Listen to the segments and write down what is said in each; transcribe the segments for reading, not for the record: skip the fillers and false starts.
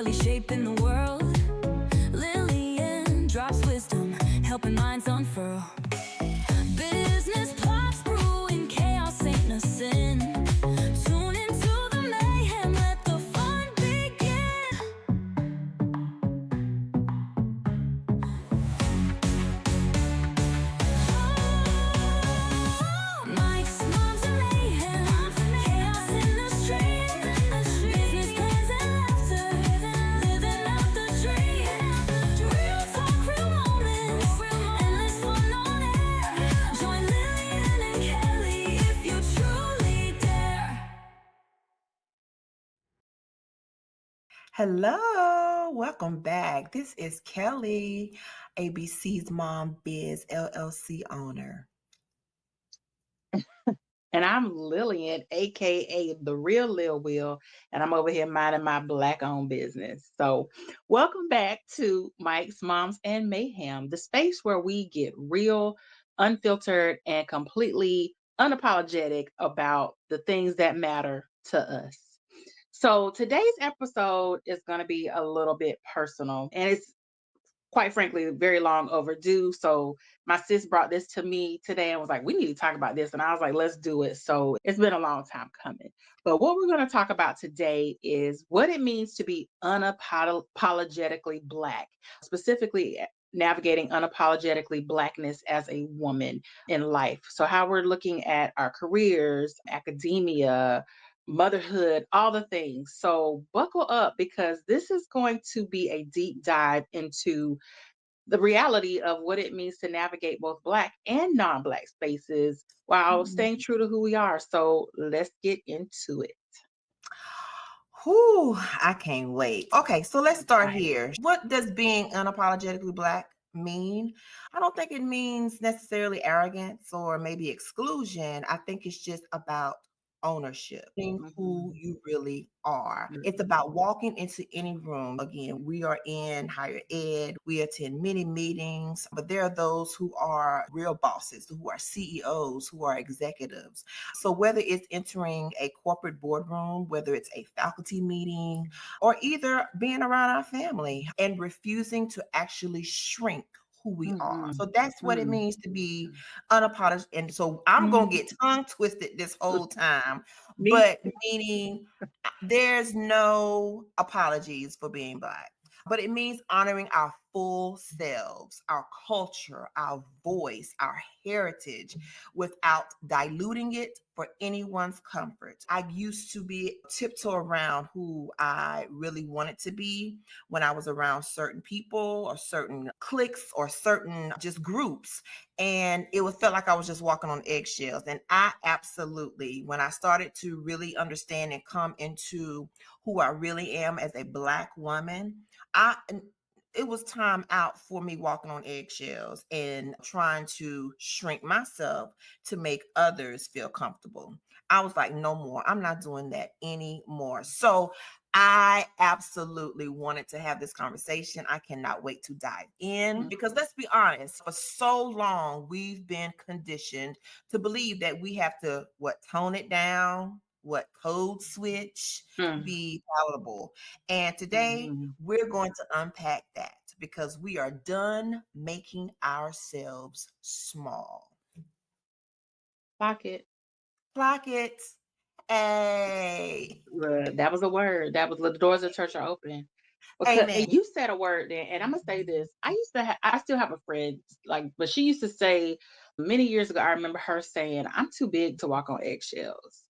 Kelly shaping the world. Lillian drops wisdom, helping minds unfurl. Business plots brewing, chaos ain't no sin. Tune into the mayhem, let the fun begin. Mics, moms, and mayhem, chaos in the street. Business plans and laughter, living out the dream. Real talk, real moments, endless fun on air. Join Lillian and Kelly if you truly dare. Hello, welcome back. This is Kelly, ABC's Mom Biz LLC owner. And I'm Lillian, aka the real Lil Will, and I'm over here minding my Black-owned business. So, welcome back to Mike's Moms and Mayhem, the space where we get real, unfiltered, and completely unapologetic about the things that matter to us. So, today's episode is going to be a little bit personal, and it's quite frankly very long overdue. So my sis brought this to me today and was like, we need to talk about this. And I was like, let's do it. So it's been a long time coming. But what we're going to talk about today is what it means to be unapologetically Black, specifically navigating unapologetically Blackness as a woman in life. So how we're looking at our careers, academia, motherhood, all the things. So buckle up because this is going to be a deep dive into the reality of what it means to navigate both Black and non-Black spaces while staying true to who we are. So let's get into it. Whew, I can't wait. Okay, so let's start Right. here. What does being unapologetically Black mean? I don't think it means necessarily arrogance or maybe exclusion. I think it's just about ownership, being who you really are. It's about walking into any room. Again, we are in higher ed, we attend many meetings, but there are those who are real bosses, who are CEOs, who are executives. So whether it's entering a corporate boardroom, whether it's a faculty meeting, or either being around our family and refusing to actually shrink who we are. So that's what it means to be unapologetic. And so I'm going to get tongue twisted this whole time, but meaning there's no apologies for being Black. But it means honoring our full selves, our culture, our voice, our heritage, without diluting it for anyone's comfort. I used to be tiptoe around who I really wanted to be when I was around certain people or certain cliques or certain just groups. And it felt like I was just walking on eggshells. And I absolutely, when I started to really understand and come into who I really am as a Black woman, it was time out for me walking on eggshells and trying to shrink myself to make others feel comfortable. I was like, no more. I'm not doing that anymore. So I absolutely wanted to have this conversation. I cannot wait to dive in because let's be honest, for so long, we've been conditioned to believe that we have to, tone it down, code switch, be palatable. And today we're going to unpack that because we are done making ourselves small. Clock it. Clock it. Hey. That was a word. That was the doors of church are open. Because Amen. you said a word then, and I'm gonna say this. I still have a friend, but she used to say many years ago, I remember her saying, I'm too big to walk on eggshells.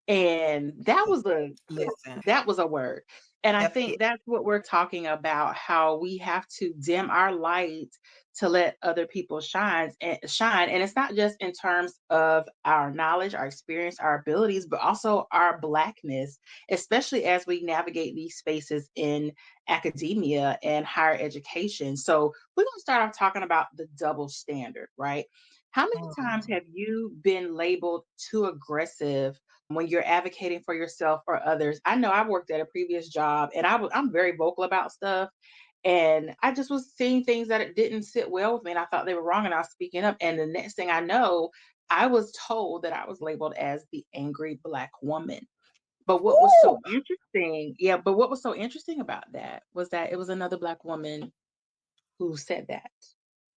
And that was a word. And I think that's what we're talking about, how we have to dim our light to let other people shine. And it's not just in terms of our knowledge, our experience, our abilities, but also our Blackness, especially as we navigate these spaces in academia and higher education. So we're going to start off talking about the double standard, right? How many times have you been labeled too aggressive when you're advocating for yourself or others? I know I worked at a previous job and I'm very vocal about stuff. And I just was seeing things that it didn't sit well with me. And I thought they were wrong and I was speaking up. And the next thing I know, I was told that I was labeled as the angry Black woman. But what was so interesting, yeah, but what was so interesting about that was that it was another Black woman who said that.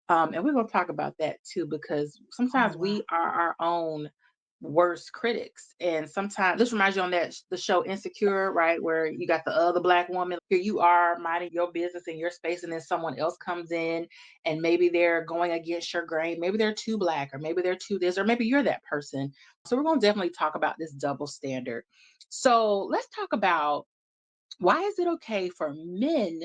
And we're gonna talk about that too, because Oh, sometimes wow. we are our own worst critics. And sometimes this reminds you on that the show Insecure, right? Where you got the other Black woman. Here you are minding your business in your space, and then someone else comes in and maybe they're going against your grain. Maybe they're too Black, or maybe they're too this, or maybe you're that person. So we're gonna definitely talk about this double standard. So let's talk about, why is it okay for men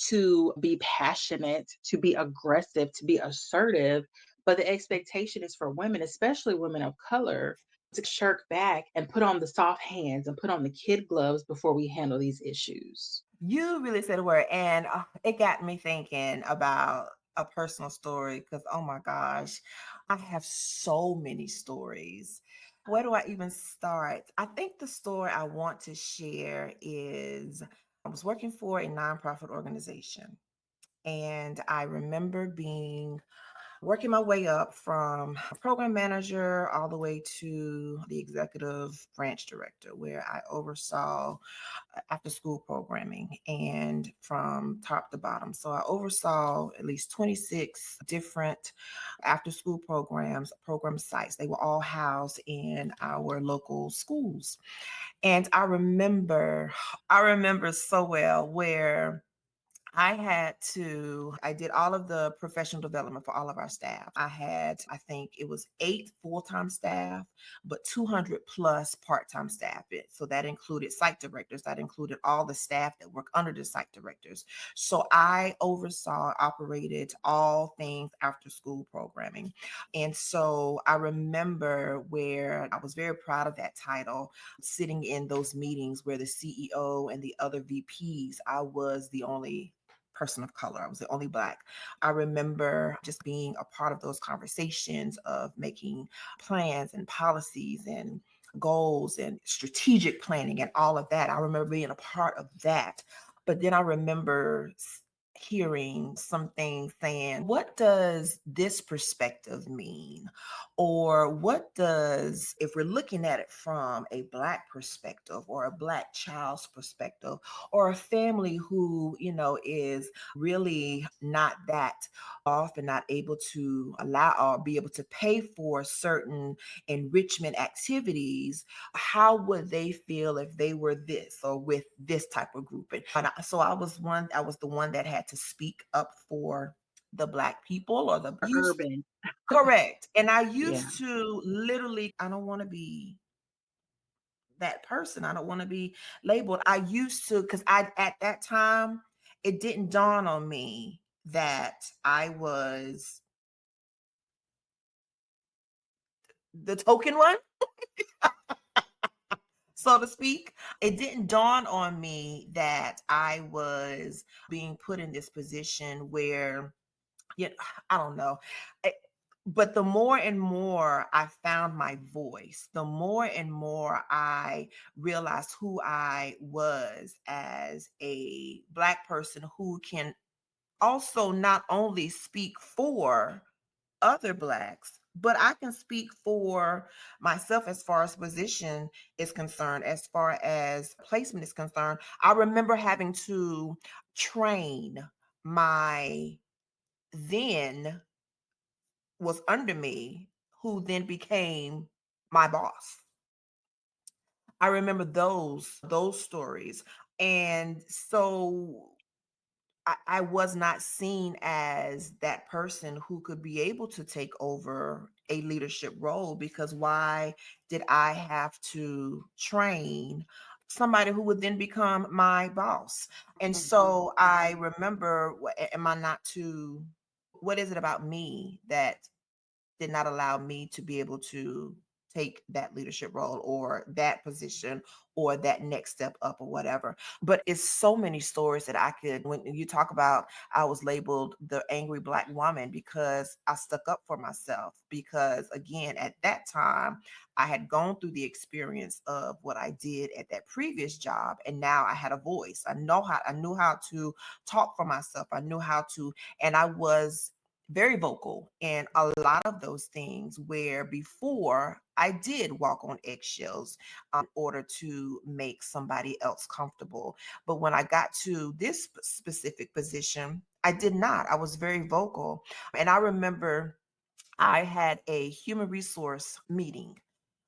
to be passionate, to be aggressive, to be assertive, but the expectation is for women, especially women of color, to shirk back and put on the soft hands and put on the kid gloves before we handle these issues? You really said a word, and it got me thinking about a personal story because, oh my gosh, I have so many stories. Where do I even start? I think the story I want to share is I was working for a nonprofit organization, and I remember being working my way up from a program manager all the way to the executive branch director, where I oversaw after school programming and from top to bottom. So I oversaw at least 26 different after school programs, program sites. They were all housed in our local schools. And I remember so well where I did all of the professional development for all of our staff. I think it was 8 full-time staff, but 200 plus part-time staff. So that included site directors, that included all the staff that work under the site directors. So I oversaw, operated all things after school programming. And so I remember where I was very proud of that title, sitting in those meetings where the CEO and the other VPs, I was the only person of color. I was the only Black. I remember just being a part of those conversations of making plans and policies and goals and strategic planning and all of that. I remember being a part of that. But then I remember hearing something saying, what does this perspective mean? Or what does, if we're looking at it from a Black perspective or a Black child's perspective, or a family who, is really not that off and not able to allow or be able to pay for certain enrichment activities, how would they feel if they were this or with this type of group? So I was the one that had to speak up for the Black people or the used. Urban. Correct. And I Yeah. used to literally, I don't want to be that person. I don't want to be labeled. I used to, because at that time, it didn't dawn on me that I was the token one, so to speak. It didn't dawn on me that I was being put in this position where, you know, I don't know. I- but the more and more I found my voice, the more and more I realized who I was as a Black person who can also not only speak for other Blacks, but I can speak for myself as far as position is concerned, as far as placement is concerned. I remember having to train my then was under me, who then became my boss. I remember those stories. And so I was not seen as that person who could be able to take over a leadership role, because why did I have to train somebody who would then become my boss? And Mhm. so I remember, am I not too, what is it about me that did not allow me to be able to take that leadership role or that position or that next step up or whatever. But it's so many stories that I could, when you talk about, I was labeled the angry Black woman because I stuck up for myself. Because again, at that time, I had gone through the experience of what I did at that previous job. And now I had a voice. I knew how to talk for myself. I knew how to, and I was very vocal in a lot of those things where before I did walk on eggshells in order to make somebody else comfortable. But when I got to this specific position, I did not. I was very vocal. And I remember I had a human resource meeting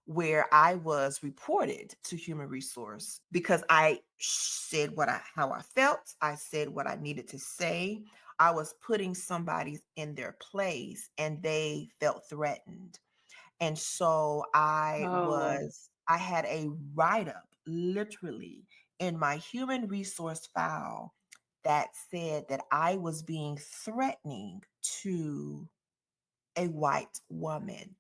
where I was reported to human resource because I said how I felt. I said what I needed to say. I was putting somebody in their place and they felt threatened. And so Oh, I had a write up literally in my human resource file that said that I was being threatening to a white woman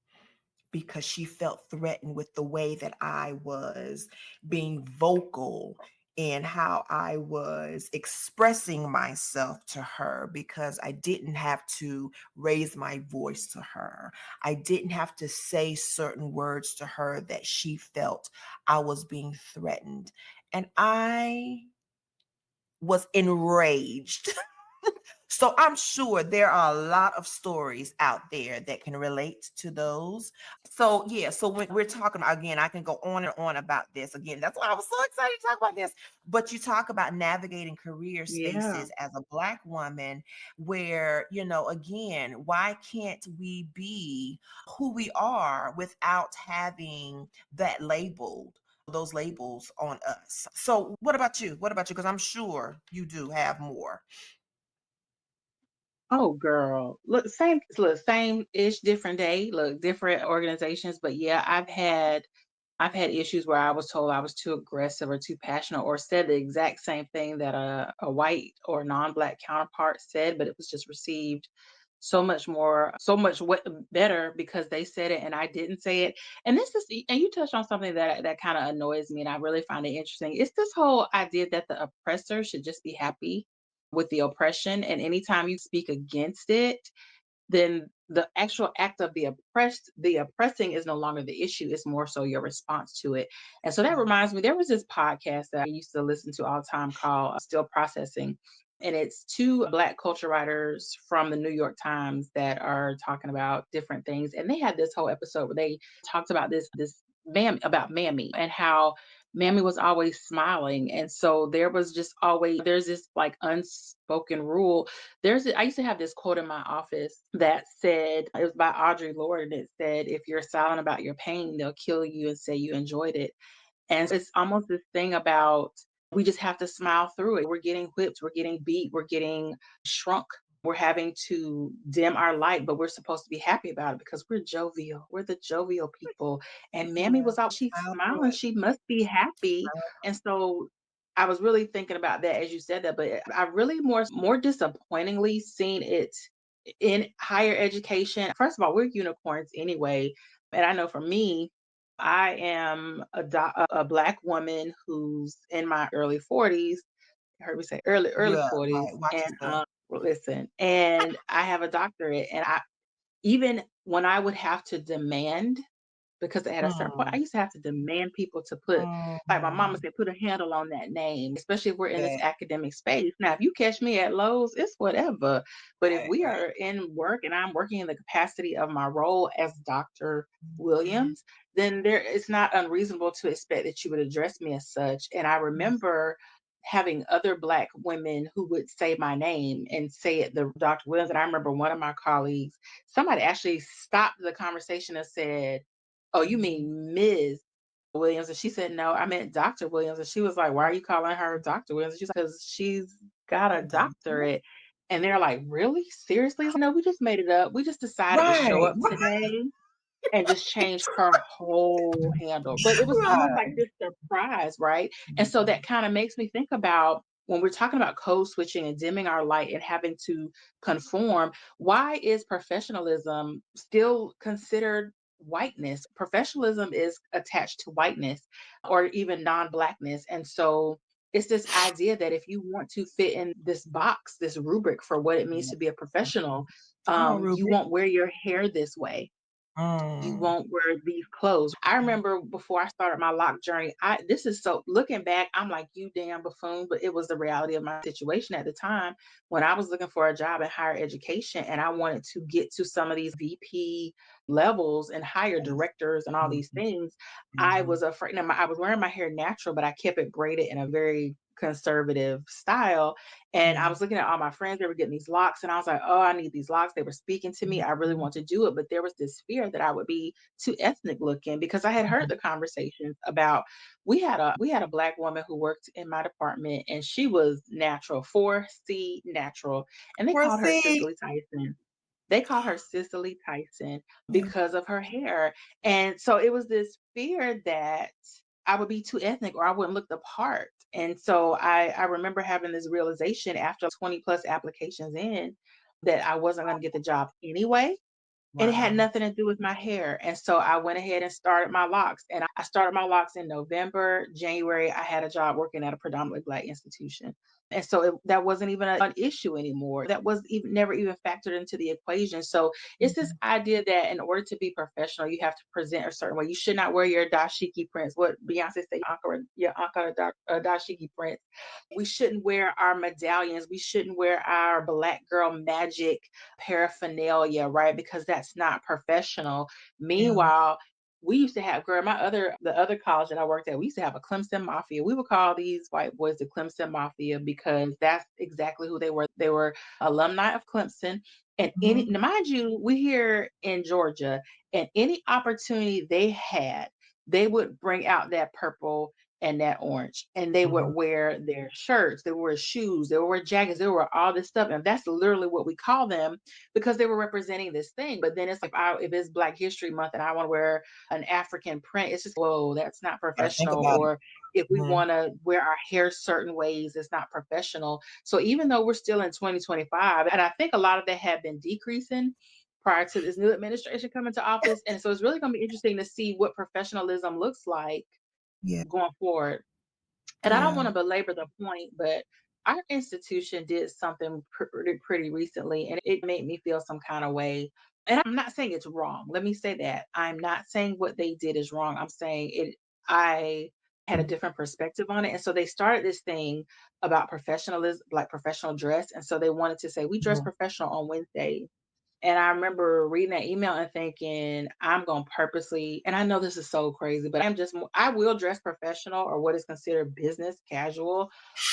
because she felt threatened with the way that I was being vocal and how I was expressing myself to her because I didn't have to raise my voice to her. I didn't have to say certain words to her that she felt I was being threatened. And I was enraged. So I'm sure there are a lot of stories out there that can relate to those. So yeah, so when we're talking again, I can go on and on about this. Again, that's why I was so excited to talk about this. But you talk about navigating career yeah. spaces as a Black woman, where, again, why can't we be who we are without having that labeled? Those labels on us. So what about you? What about you? Because I'm sure you do have more. Oh, girl. Look, same-ish, different day. Look, different organizations, but yeah, I've had issues where I was told I was too aggressive or too passionate or said the exact same thing that a white or non-black counterpart said, but it was just received so much better because they said it and I didn't say it. And you touched on something that kind of annoys me, and I really find it interesting. It's this whole idea that the oppressor should just be happy with the oppression, and anytime you speak against it, then the actual act of the oppressing is no longer the issue. It's more so your response to it. And so that reminds me, there was this podcast that I used to listen to all the time called Still Processing. And it's two Black culture writers from the New York Times that are talking about different things. And they had this whole episode where they talked about about Mammy and how Mammy was always smiling. And so there's this like unspoken rule. I used to have this quote in my office that said, it was by Audre Lorde, and it said, if you're silent about your pain, they'll kill you and say you enjoyed it. And it's almost this thing about we just have to smile through it. We're getting whipped, we're getting beat, we're getting shrunk. We're having to dim our light, but we're supposed to be happy about it because we're jovial. We're the jovial people. And Mammy Yeah, was out, she's smile through smiling, it. she must be happy. Smile. And so I was really thinking about that as you said that, but I really more disappointingly seen it in higher education. First of all, we're unicorns anyway. And I know for me, I am a Black woman who's in my early 40s. You heard me say early Yeah, 40s. right. Watch And yourself. listen, and I have a doctorate. And even when I would have to demand, because at a certain point, I Mm, used to have to demand people to put, like my mama mhm. said, put a handle on that name, especially if we're in this That academic space. Now, if you catch me at Lowe's, it's whatever. But if right, we right. are in work and I'm working in the capacity of my role as Dr. Mhm, Williams, then it's not unreasonable to expect that you would address me as such. And I mhm, remember having other Black women who would say my name and say it the Dr. Williams. And I remember one of my colleagues, somebody actually stopped the conversation and said, "Oh, you mhm. mean Ms. Williams?" And she said, "No, I meant Dr. Williams." And she was like, "Why are you calling her Dr. Williams?" And she's like, "Because she's got A a doctor? doctorate." And they're like, "Really? Seriously?" No, we just made it up. We just decided to show Right, up today and just change her whole handle. But it was almost like right. this surprise, right? And so Mhm. that kind of makes me think about when we're talking about code switching and dimming our light and having to conform, why is professionalism still considered whiteness? Professionalism is attached to whiteness or even non-blackness. And so it's this idea that if you want to fit in this box, this rubric for what it means Yeah. to be a professional, Come on, you Ruby. won't wear your hair this way, You Mm. won't wear these clothes. I remember before I started my lock journey, this is so looking back, I'm like, you damn buffoon, but it was the reality of my situation at the time when I was looking for a job in higher education and I wanted to get to some of these VP levels and higher directors and all these Mhm. things. I Mhm. was afraid. Now, I was wearing my hair natural, but I kept it braided in a very conservative style. And I Yeah. was looking at all my friends, they were getting these locks, and I was like, oh, I need these locks. They were speaking to me. I really Mhm. want to do it. But there was this fear that I would be too ethnic looking because I had heard Mhm. the conversations about we had a black woman who worked in my department and she was natural, 4C natural. And they called her Proceed. Cicely Tyson. They called her Cicely Tyson Yeah. because of her hair. And so it was this fear that I would be too ethnic or I wouldn't look the part. And so I remember having this realization after 20 plus applications in that I wasn't going to get the job anyway. And it had Wow. nothing to do with my hair. And so I went ahead and started my locks. And I started my locks in November. January, I had a job working at a predominantly Black institution. And so that wasn't even an issue anymore. That was even never even factored into the equation. So it's this Mhm. idea that in order to be professional, you have to present a certain way. You should not wear your dashiki prints. What Beyonce say, your dashiki prints. We shouldn't wear our medallions. We shouldn't wear our Black girl magic paraphernalia, right? Because that's not professional. Yeah. Meanwhile, we used to have the other college that I worked at, we used to have a Clemson Mafia. We would call these white boys the Clemson Mafia because that's exactly who they were. They were alumni of Clemson. And Mhm. now mind you, we here in Georgia, and any opportunity they had, they would bring out that purple and that orange. And they would Mhm. wear their shirts, they would wear shoes, they would wear jackets, they would wear all this stuff. And that's literally what we call them because they were representing this thing. But then it's like, if it's Black History Month and I want to wear an African print, it's just, whoa, that's not Gotta think professional. about it. Or if we Mhm. want to wear our hair certain ways, it's not professional. So even though we're still in 2025, and I think a lot of that had been decreasing prior to this new administration coming to office. And so it's really going to be interesting to see what professionalism looks like Yeah. going forward. And I don't Yeah. want to belabor the point, but our institution did something pretty recently, and it made me feel some kind of way. And I'm not saying it's wrong. Let me say that. I'm not saying what they did is wrong. I'm saying I had a different perspective on it. And so they started this thing about professionalism, like professional dress. And so they wanted to say, we dress Mhm. professional on Wednesdays. And I remember reading that email and thinking, I'm going to purposely, and I know this is so crazy, but I will dress professional or what is considered business casual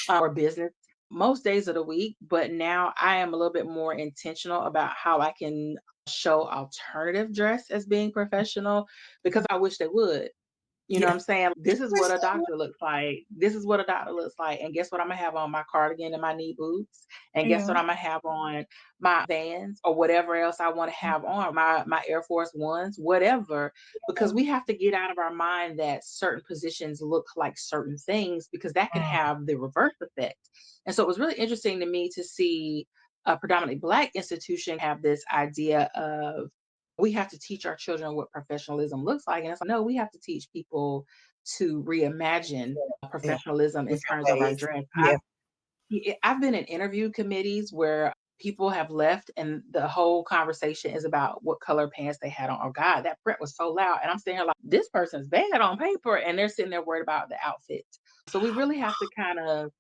or business most days of the week. But now I am a little bit more intentional about how I can show alternative dress as being professional because I wish they would. You know what Yeah. I'm saying? This is Wish what a they would. doctor looks like. This is what a doctor looks like. And guess what I'm gonna have on my cardigan and my knee boots? And guess Yeah. what I'm gonna have on my Vans or whatever else I want to have on, my Air Force Ones, whatever. Because we have to get out of our mind that certain positions look like certain things because that can Mm. have the reverse effect. And so it was really interesting to me to see a predominantly Black institution have this idea of we have to teach our children what professionalism looks like. And it's like, no, we have to teach people to reimagine Yeah. professionalism in Different terms of our ways. dress. Yeah. I've been in interview committees where people have left and the whole conversation is about what color pants they had on. Oh God, that print was so loud. And I'm sitting here like, this person's bad on paper. And they're sitting there worried about the outfit. So we really have to kind of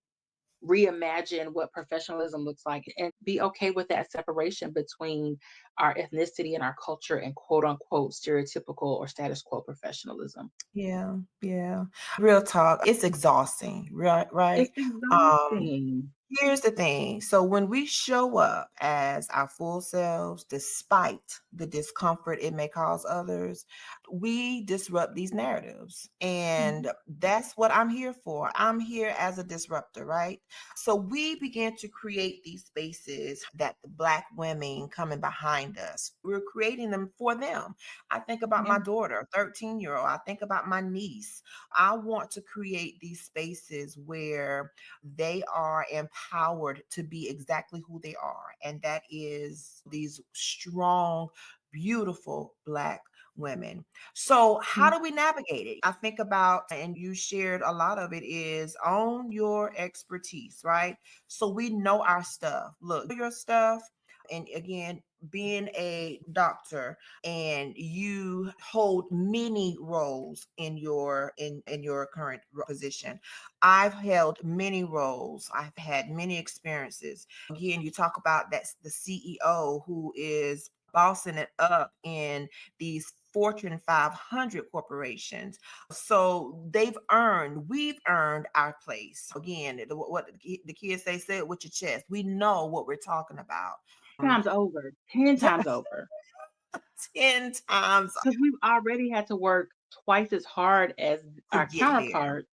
reimagine what professionalism looks like and be okay with that separation between our ethnicity and our culture and quote unquote stereotypical or status quo professionalism. Yeah. Yeah. Real talk. It's exhausting, right? It's Right. Um, exhausting. Here's the thing. So when we show up as our full selves, despite the discomfort it may cause others, we disrupt these narratives. Mhm. And that's what I'm here for. I'm here as a disruptor, right? So we began to create these spaces that the Black women coming behind us, we're creating them for them. I think about Yeah. my daughter, 13-year-old. I think about my niece. I want to create these spaces where they are empowered to be exactly who they are. And that is these strong, beautiful Black women. So, how Mhm. do we navigate it? I think about, and you shared a lot of it, is own your expertise, right? So we know our stuff. Look, your stuff. And again, being a doctor and you hold many roles in your current position. I've held many roles. I've had many experiences. Again, you talk about that's the CEO who is bossing it up in these Fortune 500 corporations. So we've earned our place. Again, what the kids say it with your chest. We know what we're talking about. Times over, 10 times over. 10 times Because we've already had to work twice as hard as to our get there. counterparts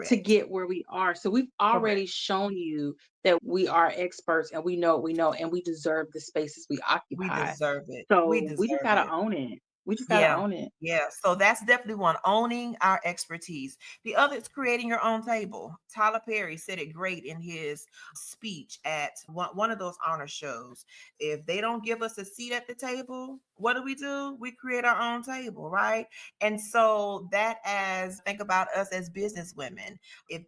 to Correct. get where we are. So we've Correct. already shown you that we are experts and we know what we know and we deserve the spaces we We occupy. deserve it. We So we just deserve gotta it. own it. We just gotta Yeah. own it. Yeah. So that's definitely one, owning our expertise. The other is creating your own table. Tyler Perry said it great in his speech at one of those honor shows. If they don't give us a seat at the table, what do? We create our own table, right? And so that, as think about us as business women, if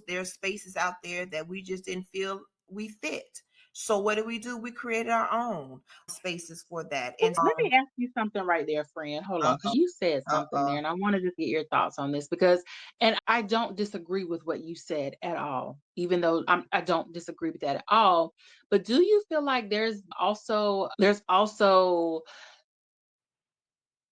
there's spaces out there that we just didn't feel we fit. So what do? We created our own spaces for that. And Let me ask you something right there, friend. Hold on, because uh-oh, you said something uh-oh. there, and I want to just get your thoughts on this because, and I don't disagree with what you said at all, even though I don't disagree with that at all. But do you feel like there's also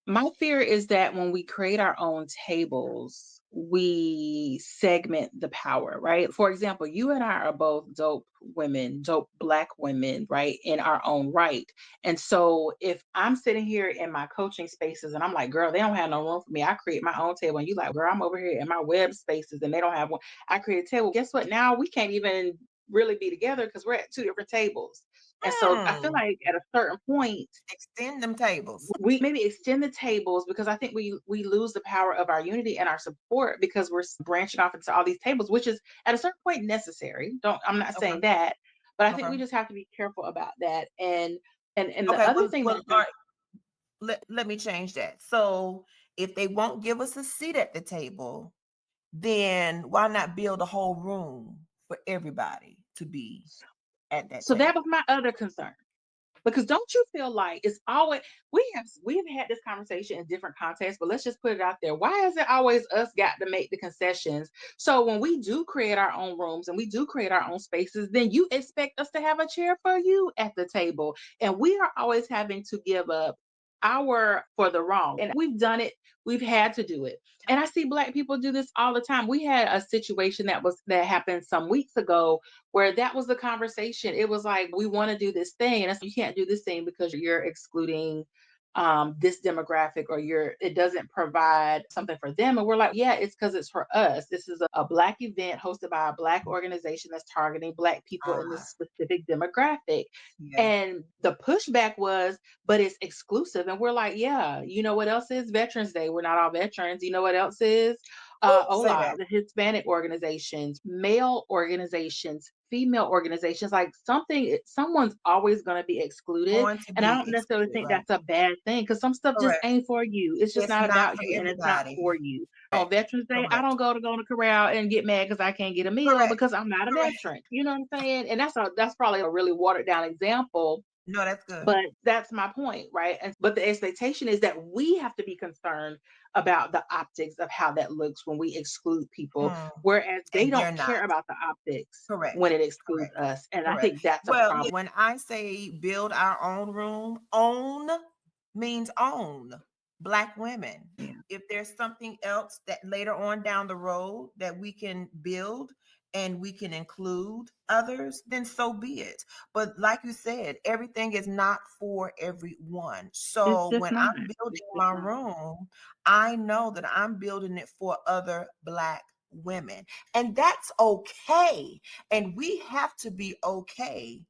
my fear is that when we create our own tables, we segment the power, right? For example, you and I are both dope women, dope Black women, right, in our own right. And so if I'm sitting here in my coaching spaces and I'm like, girl, they don't have no room for me, I create my own table. And you like, girl, I'm over here in my web spaces and they don't have one. I create a table. Guess what? Now we can't even really be together because we're at two different tables. And so I feel Hmm. like at a certain point, Extend them tables. we maybe extend the tables because I think we lose the power of our unity and our support because we're branching off into all these tables, which is at a certain point necessary. Don't I'm not Okay. saying that, but I think Okay. we just have to be careful about that. And the Okay. other Well, thing well, that all I right. Let me change that. So if they won't give us a seat at the table, then why not build a whole room for everybody to be at that so that was table? my other concern. Because don't you feel like it's always we've had this conversation in different contexts, but let's just put it out there. Why is it always us got to make the concessions? So when we do create our own rooms and we do create our own spaces, then you expect us to have a chair for you at the table. And we are always having to give up our for the wrong. And we've done it, we've had to do it. And I see Black people do this all the time. We had a situation that happened some weeks ago where that was the conversation. It was like, we want to do this thing, and I said, you can't do this thing because you're excluding this demographic, or it doesn't provide something for them. And we're like, yeah, it's because it's for us. This is a Black event hosted by a Black organization that's targeting Black people in Ah, this specific demographic. yeah. And the pushback was, but it's exclusive. And we're like, yeah, you know what else is Veterans Day? We're not all veterans. You know what else is? Ooh, say Hola, that. the Hispanic organizations, male organizations, female organizations, like someone's always going to be excluded. Going to And I be don't necessarily excluded, think right? that's a bad thing because some stuff just Correct. ain't for you. It's just It's not not about for you and it's not for everybody. you. On Correct. Veterans Day, I don't Correct. go to corral and get mad because I can't get a meal Correct. because I'm not a Correct. veteran. You know what I'm saying? And that's probably a really watered down example, No, that's good. but that's my point, right? And but the expectation is that we have to be concerned about the optics of how that looks when we exclude people, Hmm. whereas they And don't they're not. care about the optics Correct. when it excludes Correct. us. And I Correct. think that's a Well, problem. when I say build our own room, own means own Black women. Yeah. If there's something else that later on down the road that we can build and we can include others, then so be it. But like you said, everything is not for everyone. It's So just when not. I'm building It's just my not. room, I know that I'm building it for other Black women. And that's okay. And we have to be okay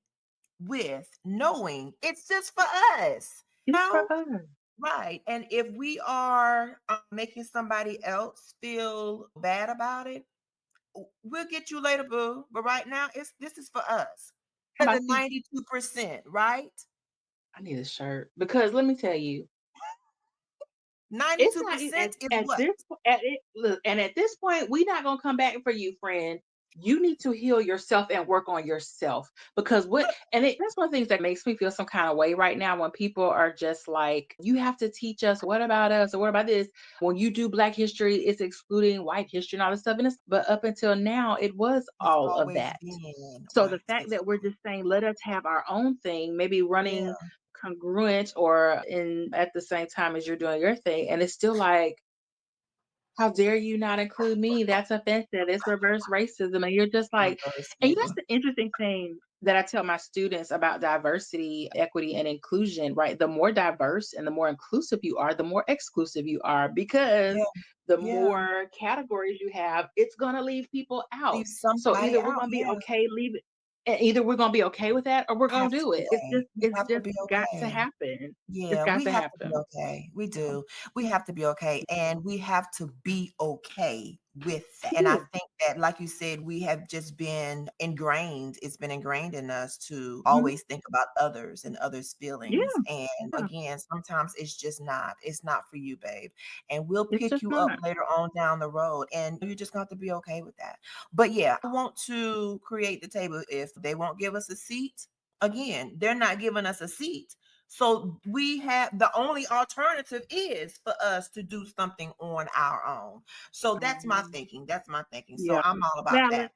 with knowing it's just for us. It's for No, us. right. And if we are making somebody else feel bad about it, we'll get you later, boo. But right now, this is for us. How For about the you? 92%, right? I need a shirt because let me tell you, it's not 92% is at what? this at it look, and at this point, we're not gonna come back for you, friend. you need to heal yourself and work on yourself. Because Look, that's one of the things that makes me feel some kind of way right now when people are just like, you have to teach us, what about us, or what about this? When you do Black history, it's excluding white history and all this stuff. But up until now, it was it's all of always that. been So the white fact that we're history. just saying, let us have our own thing, maybe Yeah, running congruent or in at the same time as you're doing your thing, and it's still like, how dare you not include me? That's offensive. It's reverse racism. And you're just like, and that's diversity. the interesting thing that I tell my students about diversity, equity, and inclusion, right? The more diverse and the more inclusive you are, the more exclusive you are, because Yeah, the yeah. more categories you have, it's going to leave people out. Leave So somebody either we're out. going to be Yeah. okay, leave it. Either we're going to be okay with that or we're going Have to to do be it. It's okay. just, We it's have to just be got to okay. happen. It's Yeah, got we to have to be happen. okay. We do. We have to be okay. And we have to be okay with that. We And I do. think that, like you said, we have just been ingrained. It's been ingrained in us to Mhm. always think about others and others' feelings. Yeah. And Yeah. again, sometimes it's not for you, babe. And we'll It's pick just you up not. later on down the road. And you just got to be okay with that. But yeah, I want to create the table. If they won't give us a seat, again, they're not giving us a seat. So we have the only alternative is for us to do something on our own. So that's my Mhm. thinking. That's my thinking. So Yeah. I'm all about Valid. that.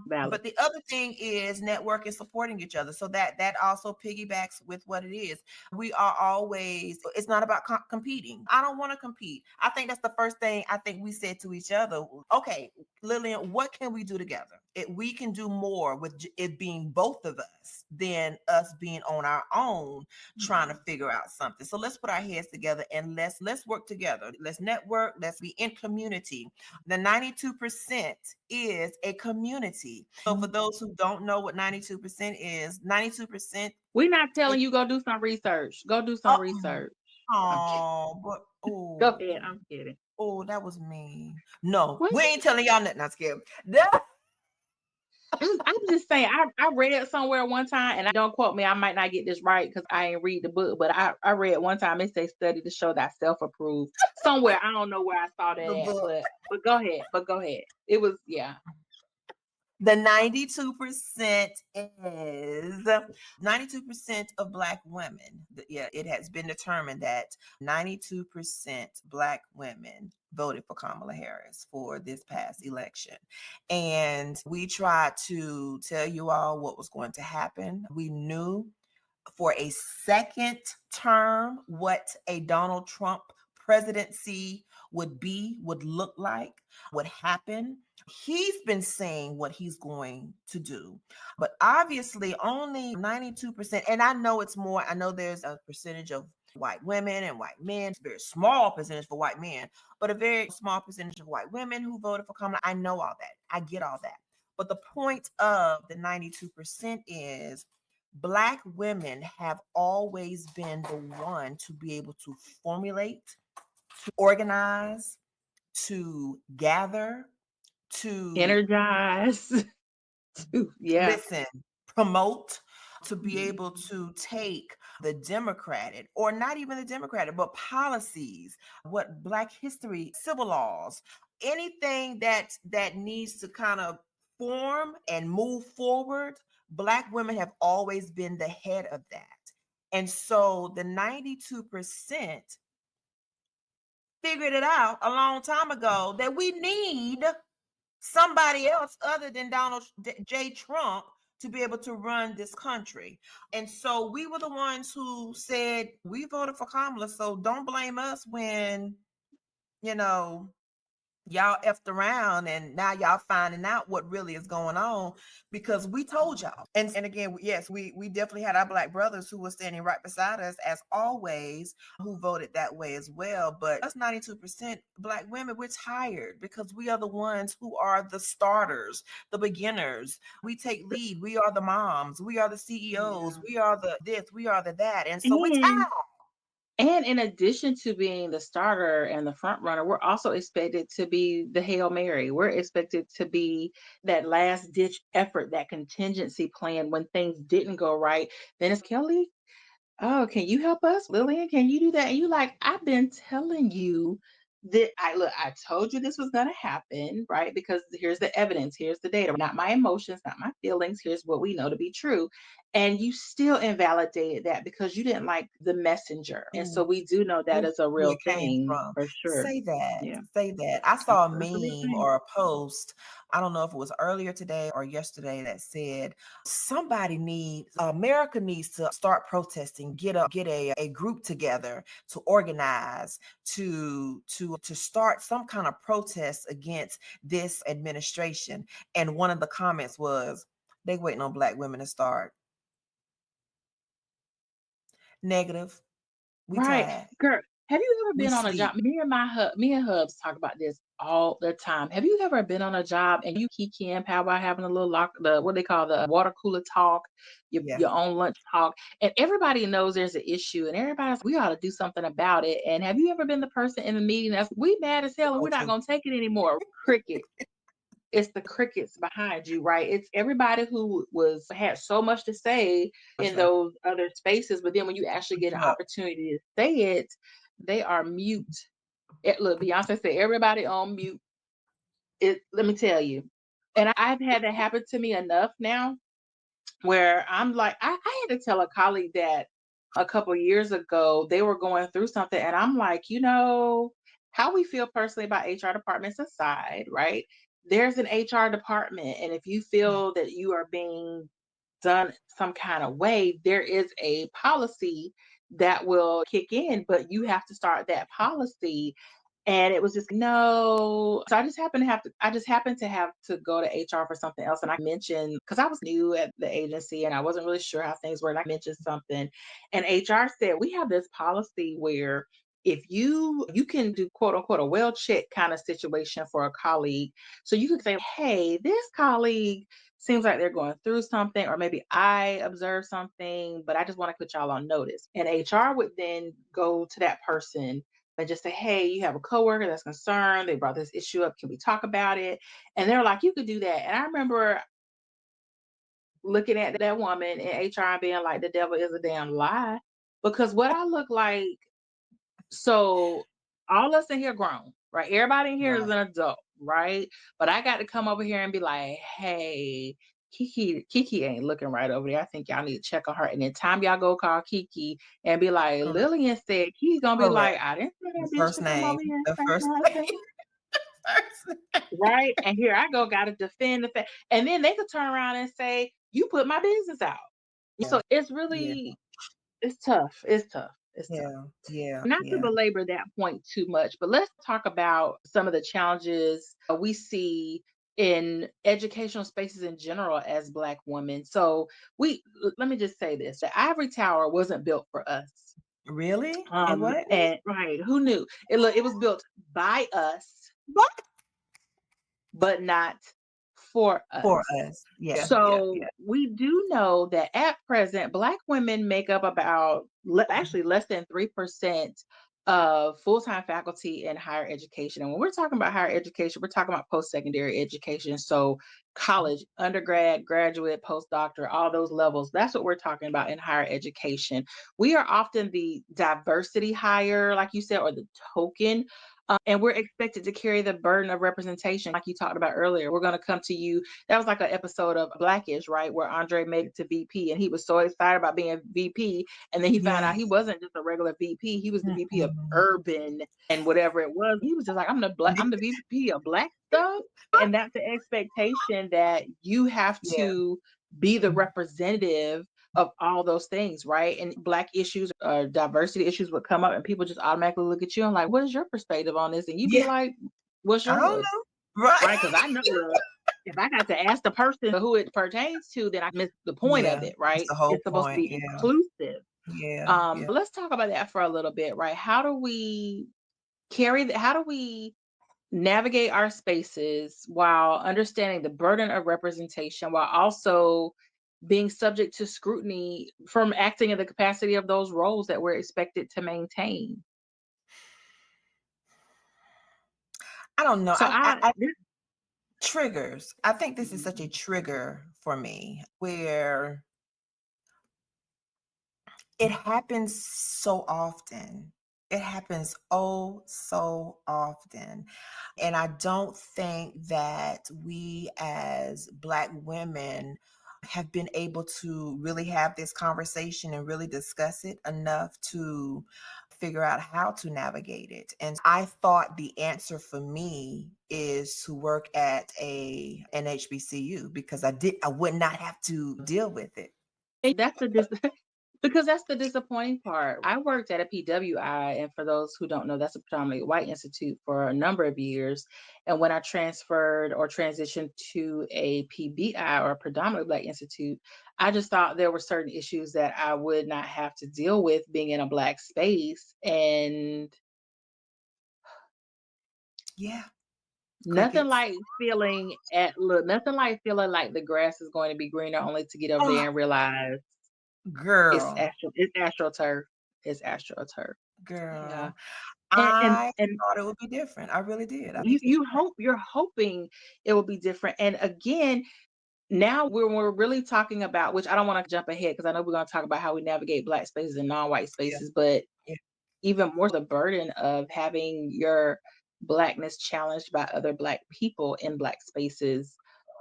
Valid. But the other thing is networking, supporting each other. So that also piggybacks with what it is. We are always, it's not about competing. I don't want to compete. I think that's the first thing I think we said to each other. Okay, Lillian, what can we do together? We can do more with it being both of us than us being on our own trying to figure out something. So let's put our heads together and let's work together. Let's network. Let's be in community. The 92% is a community. So for those who don't know what 92% is, 92% We're not is telling you go do some research. Go do some oh, research. I'm kidding. oh, but Go ahead. oh, I'm kidding. oh, that was mean. No, What? we ain't telling y'all nothing. I'm scared. That I'm just saying. I read it somewhere one time, and don't quote me. I might not get this right because I ain't read the book, but I read one time it say study to show that self-approved somewhere. I don't know where I saw that the at, book. but go ahead. But go ahead. It was, yeah. The 92% is 92% of Black women. Yeah, it has been determined that 92% Black women voted for Kamala Harris for this past election. And we tried to tell you all what was going to happen. We knew for a second term what a Donald Trump presidency would look like, would happen. He's been saying what he's going to do, but obviously only 92%. And I know it's more, I know there's a percentage of white women and white men, it's a very small percentage for white men, but a very small percentage of white women who voted for Kamala. I know all that. I get all that. But the point of the 92% is Black women have always been the one to be able to formulate, to organize, to gather, to Energize. Yeah. listen, promote, to be Mhm. able to take the Democratic, or not even the Democratic, but policies, what Black history, civil laws, anything that needs to kind of form and move forward. Black women have always been the head of that. And so the 92% figured it out a long time ago that we need somebody else other than Donald J. Trump to be able to run this country. And so we were the ones who said we voted for Kamala. So don't blame us when, you know, y'all effed around and now y'all finding out what really is going on because we told y'all. And again, yes, we definitely had our Black brothers who were standing right beside us as always, who voted that way as well. But us 92% Black women, we're tired because we are the ones who are the starters, the beginners. We take lead. We are the moms. We are the CEOs. Yeah. We are the this. We are the that. And so we're And tired. And in addition to being the starter and the front runner, we're also expected to be the Hail Mary. We're expected to be that last ditch effort, that contingency plan when things didn't go right. Then it's Kelly. Oh, can you help us? Lillian, can you do that? And you like, I've been telling you I told you this was going to happen, right? Because here's the evidence, here's the data, not my emotions, not my feelings. Here's what we know to be true. And you still invalidated that because you didn't like the messenger. And so we do know that is a who real it came thing from. for sure. Say that. Yeah, Say that. I that's, saw a that's a real meme thing. or a post, I don't know if it was earlier today or yesterday, that said America needs to start protesting, get a group together to organize, to start some kind of protest against this administration. And one of the comments was, they waiting on Black women to start. Negative. We Right. tired. Girl, have you ever We been on a sleep. job? Me and Hubs talk about this all the time. Have you ever been on a job and you kiki and powwow having a little what they call the water cooler talk, Yeah. your own lunch talk, and everybody knows there's an issue and everybody's we ought to do something about it. And have you ever been the person in the meeting that's we mad as hell and we're not Go-to. gonna take it anymore? Cricket. It's the crickets behind you, right? It's everybody who had so much to say in Sure. those other spaces, but then when you actually get an Yep. opportunity to say it, they are mute. Look, Beyonce said everybody on mute. Let me tell you, and I've had that happen to me enough now where I'm like, I had to tell a colleague that a couple years ago they were going through something, and I'm like, how we feel personally about HR departments aside, right? There's an HR department, and if you feel that you are being done some kind of way, there is a policy that will kick in, but you have to start that policy. And it was just no. So I just happened to have to go to HR for something else. And I mentioned, because I was new at the agency and I wasn't really sure how things were. And I mentioned something. And HR said, we have this policy where if you can do quote unquote a well check kind of situation for a colleague. So you could say, hey, this colleague seems like they're going through something, or maybe I observed something, but I just want to put y'all on notice. And HR would then go to that person and just say, hey, you have a coworker that's concerned. They brought this issue up. Can we talk about it? And they're like, you could do that. And I remember looking at that woman in HR and being like, the devil is a damn lie. Because what I look like, so all us in here grown, right? Everybody in here is Right. an adult, right? But I got to come over here and be like, hey, Kiki ain't looking right over there. I think y'all need to check on her. And then time y'all go call Kiki and be like, Correct. Lillian said Kiki's gonna be Correct. like, I didn't say The that bitch first to come over name. here and The say first nothing. name. First. Right. And here I go, gotta defend the fact. And then they could turn around and say, you put my business out. So Yeah. it's Yeah. really it's tough. It's tough. It's tough. Yeah. Yeah. Not to Yeah. belabor that point too much, but let's talk about some of the challenges we see in educational spaces in general as Black women. So let me just say this: the ivory tower wasn't built for us. Really? It wasn't? And right, who knew? It was built by us, What? but not for For us. us. Yeah. Yeah. So Yeah. we do know that at present, Black women make up about actually less than 3% of full-time faculty in higher education. And when we're talking about higher education, we're talking about post-secondary education. So college, undergrad, graduate, postdoctorate, all those levels. That's what we're talking about in higher education. We are often the diversity hire, like you said, or the token, and we're expected to carry the burden of representation, like you talked about earlier. We're going to come to you. That was like an episode of Blackish, right? Where Andre made it to VP and he was so excited about being VP. And then he found out he Yes. wasn't just a regular VP. He was the VP of Mm-mm. urban and whatever it was. He was just like, I'm the VP of Black stuff. And that's the expectation that you have Yeah. to be the representative of all those things, right? And Black issues or diversity issues would come up and people just automatically look at you and like, what is your perspective on this? And you'd be Yeah. like, what's I don't yours? know. Right. Right? Because I know, look, if I got to ask the person who it pertains to, then I missed the point of Yeah. it, That's right? the whole It's supposed to point. be Yeah. inclusive. Yeah. Yeah. Let's talk about that for a little bit, right? How do we how do we navigate our spaces while understanding the burden of representation, while also being subject to scrutiny from acting in the capacity of those roles that we're expected to maintain? I don't know. So Triggers. I think this is such a trigger for me where it happens so often. It happens oh so often. And I don't think that we as Black women have been able to really have this conversation and really discuss it enough to figure out how to navigate it. And I thought the answer for me is to work at an HBCU because I would not have to deal with it. That's the because that's the disappointing part. I worked at a PWI, and for those who don't know, that's a predominantly white institute for a number of years. And when I transferred or transitioned to a PBI or a predominantly Black institute, I just thought there were certain issues that I would not have to deal with being in a Black space. And Yeah, nothing crickets. like nothing like feeling like the grass is going to be greener only to get over Oh, there and realize girl, it's astroturf. It's astroturf. Yeah. girl. And and I and thought it would be different. I really did. I you think it's you're hoping it will be different. And again, now we're really talking about, which I don't want to jump ahead because I know we're going to talk about how we navigate Black spaces and non-white yeah, spaces, but yeah, even more the burden of having your Blackness challenged by other Black people in Black spaces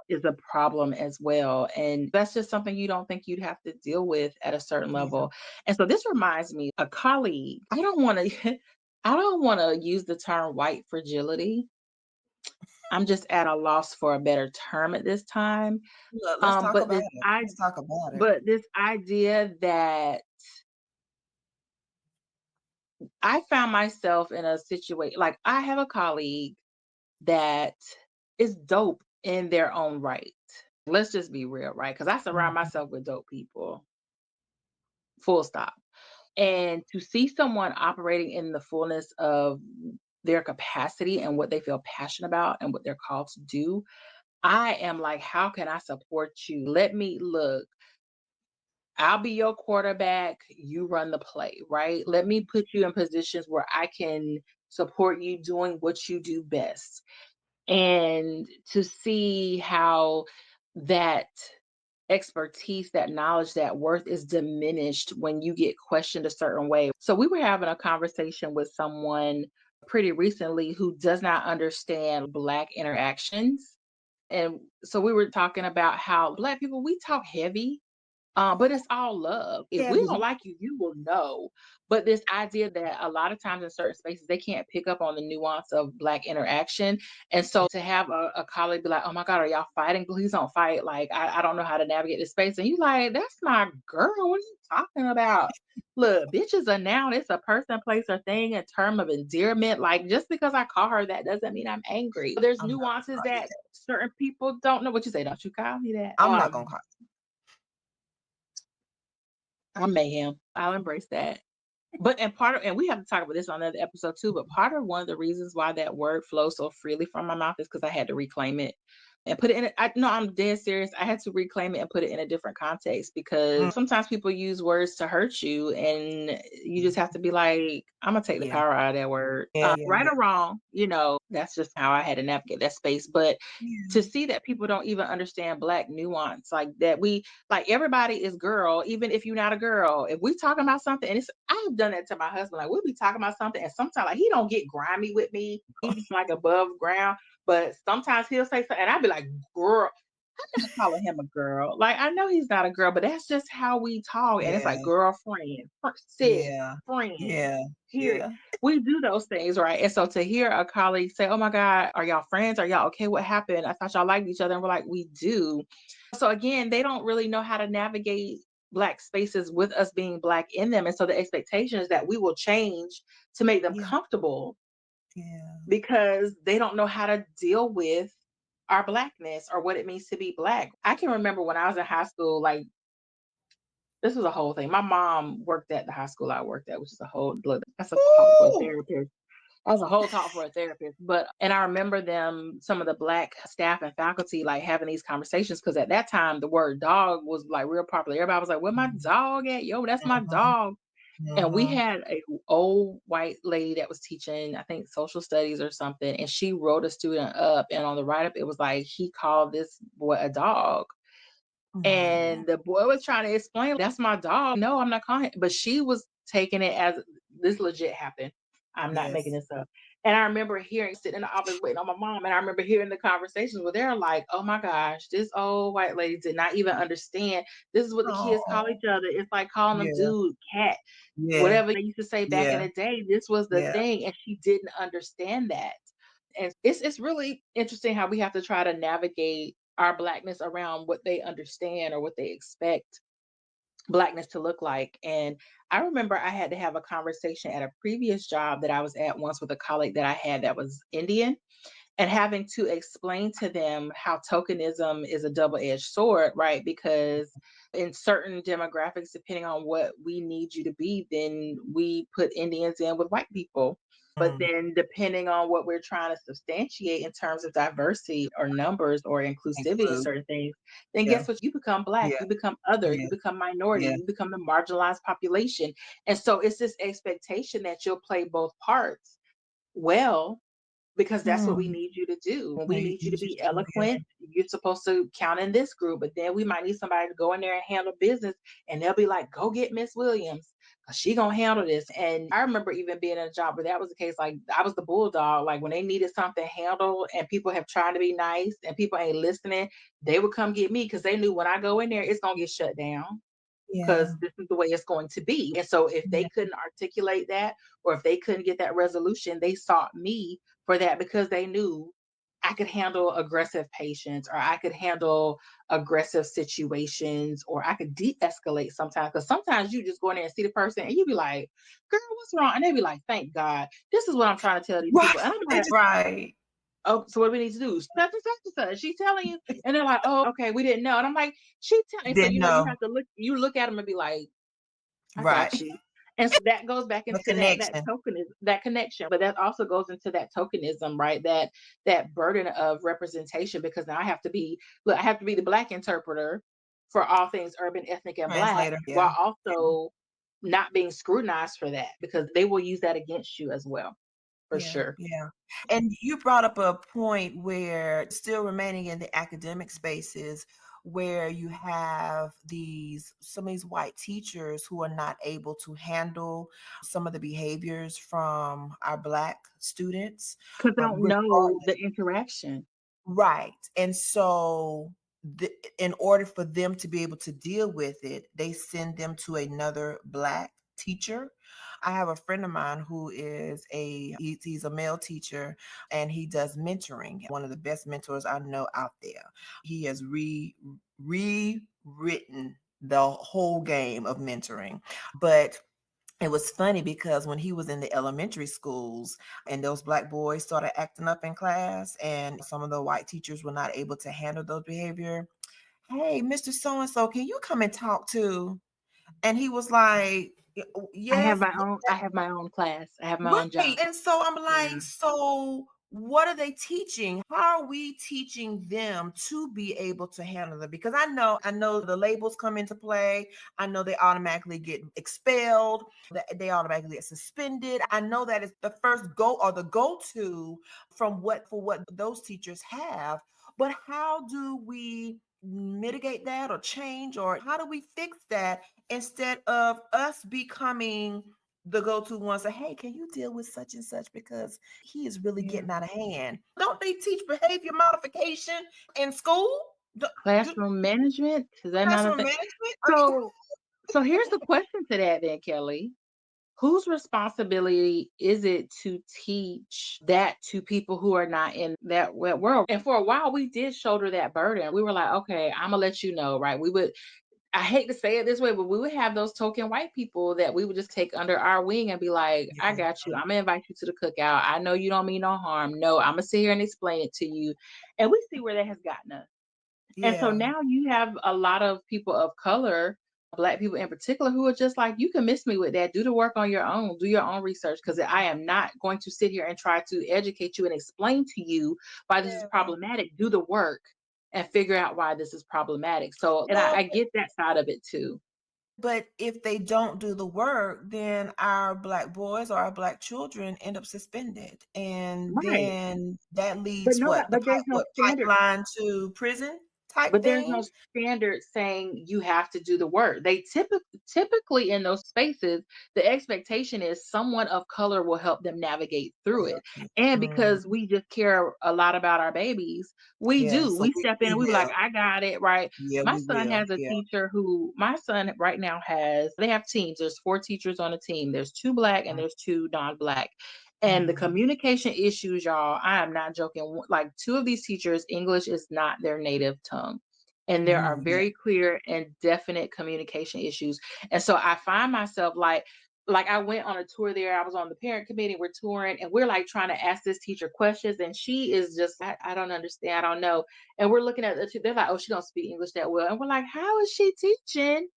is a problem as well. And that's just something you don't think you'd have to deal with at a certain yeah. level. And so this reminds me, a colleague, I don't want to I don't want to use the term white fragility. I'm just at a loss for a better term at this time. Look, let's talk But about it. Let's talk about it. this idea that I found myself in a situation, like I have a colleague that is dope in their own right. Let's just be real, right? Because I surround Mhm. myself with dope people, full stop. And to see someone operating in the fullness of their capacity and what they feel passionate about and what they're called to do, I am like, how can I support you? Let me look. I'll be your quarterback. You run the play, right? Let me put you in positions where I can support you doing what you do best. And to see how that expertise, that knowledge, that worth is diminished when you get questioned a certain way. So we were having a conversation with someone pretty recently who does not understand Black interactions. And so we were talking about how Black people, we talk heavy, but it's all love. If Yeah, we we don't do. like you, you will know. But this idea that a lot of times in certain spaces, they can't pick up on the nuance of Black interaction. And so to have a colleague be like, oh my God, are y'all fighting? Please don't fight. Like, I don't know how to navigate this space. And you like, that's my girl. What are you talking about? Look, bitch is a noun. It's a person, place, or thing in term of endearment. Like, just because I call her that doesn't mean I'm angry. There's I'm not gonna nuances call you that that. certain people don't know. What you say? Don't you call me that? I'm not gonna call I'm mayhem. I'll embrace that. But and we have to talk about this on another episode too. But part of one of the reasons why that word flows so freely from my mouth is because I had to reclaim it and put it in. No, I'm dead serious. I had to reclaim it and put it in a different context you. because sometimes people use words to hurt you, and you just have to be like, I'm gonna take the Yeah, power out of that word, yeah, yeah, right yeah. or wrong. That's just how I had to navigate that space. But Yeah, to see that people don't even understand Black nuance, like that we like everybody is girl, even if you're not a girl. If we talking about something, and I've done that to my husband, like we'll be talking about something, and sometimes like he don't get grimy with me, he's like above ground, but sometimes he'll say something, and I'll be like, girl, not calling him a girl. Like I know he's not a girl, but that's just how we talk. And it's yeah, like girlfriend, sis, yeah, friend, yeah, period. yeah, We do those things, right? And so to hear a colleague say, oh my God, are y'all friends? Are y'all okay? What happened? I thought y'all liked each other. And we're like, we do. So again, they don't really know how to navigate Black spaces with us being Black in them. And so the expectation is that we will change to make them yeah, comfortable yeah. because they don't know how to deal with our Blackness or what it means to be Black. I can remember when I was in high school, like this was a whole thing. My mom worked at the high school I worked at, which is a whole look, that's a talk for a Ooh, therapist. That's a whole talk for a therapist. But and I remember them, some of the Black staff and faculty, like having these conversations because at that time the word dog was like real popular. Everybody was like, "Where my dog at? Yo, that's my mhm, dog." And we mhm. had a old white lady that was teaching, I think, social studies or something, and she wrote a student up, and on the write up, it was like he called this boy a dog. No. And the boy was trying to explain, that's my dog. No, I'm not calling it. But she was taking it as This legit happened. I'm not making Yes. this up. And I remember sitting in the office waiting on my mom, and I remember hearing the conversations where they're like, "Oh my gosh, this old white lady did not even understand. This is what the kids call Oh, each other. It's like calling them yeah, dude, cat, yeah, whatever they used to say back in yeah, the day. This was the yeah. thing, and she didn't understand that." And it's really interesting how we have to try to navigate our Blackness around what they understand or what they expect Blackness to look like. And I remember I had to have a conversation at a previous job that I was at once with a colleague that I had that was Indian, and having to explain to them how tokenism is a double-edged sword, right? Because in certain demographics, depending on what we need you to be, then we put Indians in with white people. But Mm, then depending on what we're trying to substantiate in terms of diversity or numbers or inclusivity of include. certain things, then Yeah, guess what? You become black, yeah, you become other, yeah, you become minority, yeah. you become the marginalized population. And so it's this expectation that you'll play both parts well, because that's what we Hmm. need you to do. When we Need need you to need you be to do, yeah. eloquent, you're supposed to count in this group, but then we might need somebody to go in there and handle business, and they'll be like, "Go get Miss Williams, 'cause she gonna handle this." And I remember even being in a job where that was the case. Like I was the bulldog. Like when they needed something handled, and people have tried to be nice, and people ain't listening, they would come get me because they knew when I go in there, it's gonna get shut down Yeah, because this is the way it's going to be. And so if they yeah, couldn't articulate that, or if they couldn't get that resolution, they sought me for that because they knew I could handle aggressive patients, or I could handle aggressive situations, or I could de-escalate sometimes. Because sometimes you just go in there and see the person and you be like, "Girl, what's wrong?" And they be like, "Thank God. This is what I'm trying to tell these right, people." And I'm they like, just right. "Oh, so what do we need to do?" Such and such and such. She's telling you. And they're like, "Oh, okay, we didn't know." And I'm like, "She telling." So, Didn't you know. have to look at them and be like, "I got Right. you." And so that goes back The into that connection. tokenism, that connection, but that also goes into that tokenism, right? That burden of representation, because now I have to be the black interpreter for all things urban, ethnic, and black, Translator, while yeah, yeah, also not being scrutinized for that, because they will use that against you as well, for yeah, sure. yeah. And you brought up a point where still remaining in the academic spaces where you have some of these white teachers who are not able to handle some of the behaviors from our black students, Because they don't know regardless. the interaction. Right. And so in order for them to be able to deal with it, they send them to another black teacher. I have a friend of mine who is he's a male teacher, and he does mentoring. One of the best mentors I know out there. He has rewritten the whole game of mentoring. But it was funny because when he was in the elementary schools and those black boys started acting up in class, and some of the white teachers were not able to handle those behavior. Hey, Mr. So and so, can you come and talk to? And he was like, yes. I have my own class. I have my own Right. job. And so I'm Yeah. like, so what are they teaching? How are we teaching them to be able to handle it? Because I know the labels come into play. I know they automatically get expelled, that they automatically get suspended. I know that it's the first go or the go-to for what those teachers have. But how do we mitigate that or change, or how do we fix that instead of us becoming the go-to one? Say, hey, can you deal with such and such because he is really Yeah. getting out of hand? Don't they teach behavior modification in school? Do Classroom management, is that not a classroom thing? management? So so here's the question to that then, Kelly. Whose responsibility is it to teach that to people who are not in that world? And for a while, we did shoulder that burden. We were like, okay, I'm gonna let you know, right? I hate to say it this way, but we would have those token white people that we would just take under our wing and be like, I Yeah, got you. I'm gonna invite you to the cookout. I know you don't mean no harm. No, I'm gonna sit here and explain it to you. And we see where that has gotten us. And so yeah. now you have a lot of people of color, black people in particular, who are just like, you can miss me with that. Do the work on your own. Do your own research, because I am not going to sit here and try to educate you and explain to you why this is Yeah. problematic. Do the work and figure out why this is problematic. So, and Well, I get that side of it too. but if they don't do the work, then our black boys or our black children end up suspended, and Right. then that But leads nobody, but there's no what standard. pipeline to prison type But there's no thing. standard saying you have to do the work. They typically in those spaces, the expectation is someone of color will help them navigate through it. And Mm, because we just care a lot about our babies, we yeah, do. so We we step in we and we be like, will. I got it, right? Yeah, My we son will. has a Yeah. teacher who my son right now they have teams. There's 4 teachers on a team. There's 2 Black and there's 2 non-Black. And the Mhm. communication issues, y'all, I am not joking. Like 2 of these teachers, English is not their native tongue. And there are Ooh, yeah. very clear and definite communication issues. And so I find myself like I went on a tour there. I was on the parent committee, we're touring, and we're like trying to ask this teacher questions. And she is just, I don't understand, I don't know. And we're looking at they're like, oh, she don't speak English that well. And we're like, how is she teaching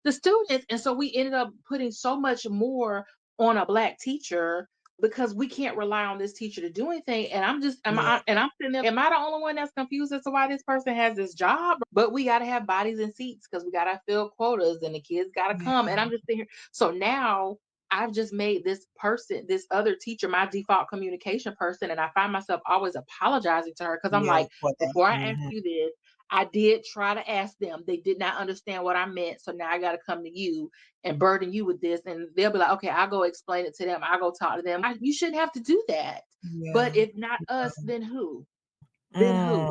the students? And so we ended up putting so much more on a Black teacher because we can't rely on this teacher to do anything. And Yeah. I'm sitting there, am I the only one that's confused as to why this person has this job? But we got to have bodies and seats because we got to fill quotas and the kids got to Yeah. come. And I'm just sitting here. So now I've just made this person, this other teacher, my default communication person. And I find myself always apologizing to her because I'm Yeah, like, for that. before I ask Mhm. you this, I did try to ask them. They did not understand what I meant. So now I got to come to you and burden you with this. And they'll be like, okay, I'll go explain it to them. I'll go talk to them. You shouldn't have to do that. But Yeah. if not us, then who? Then Mm. who?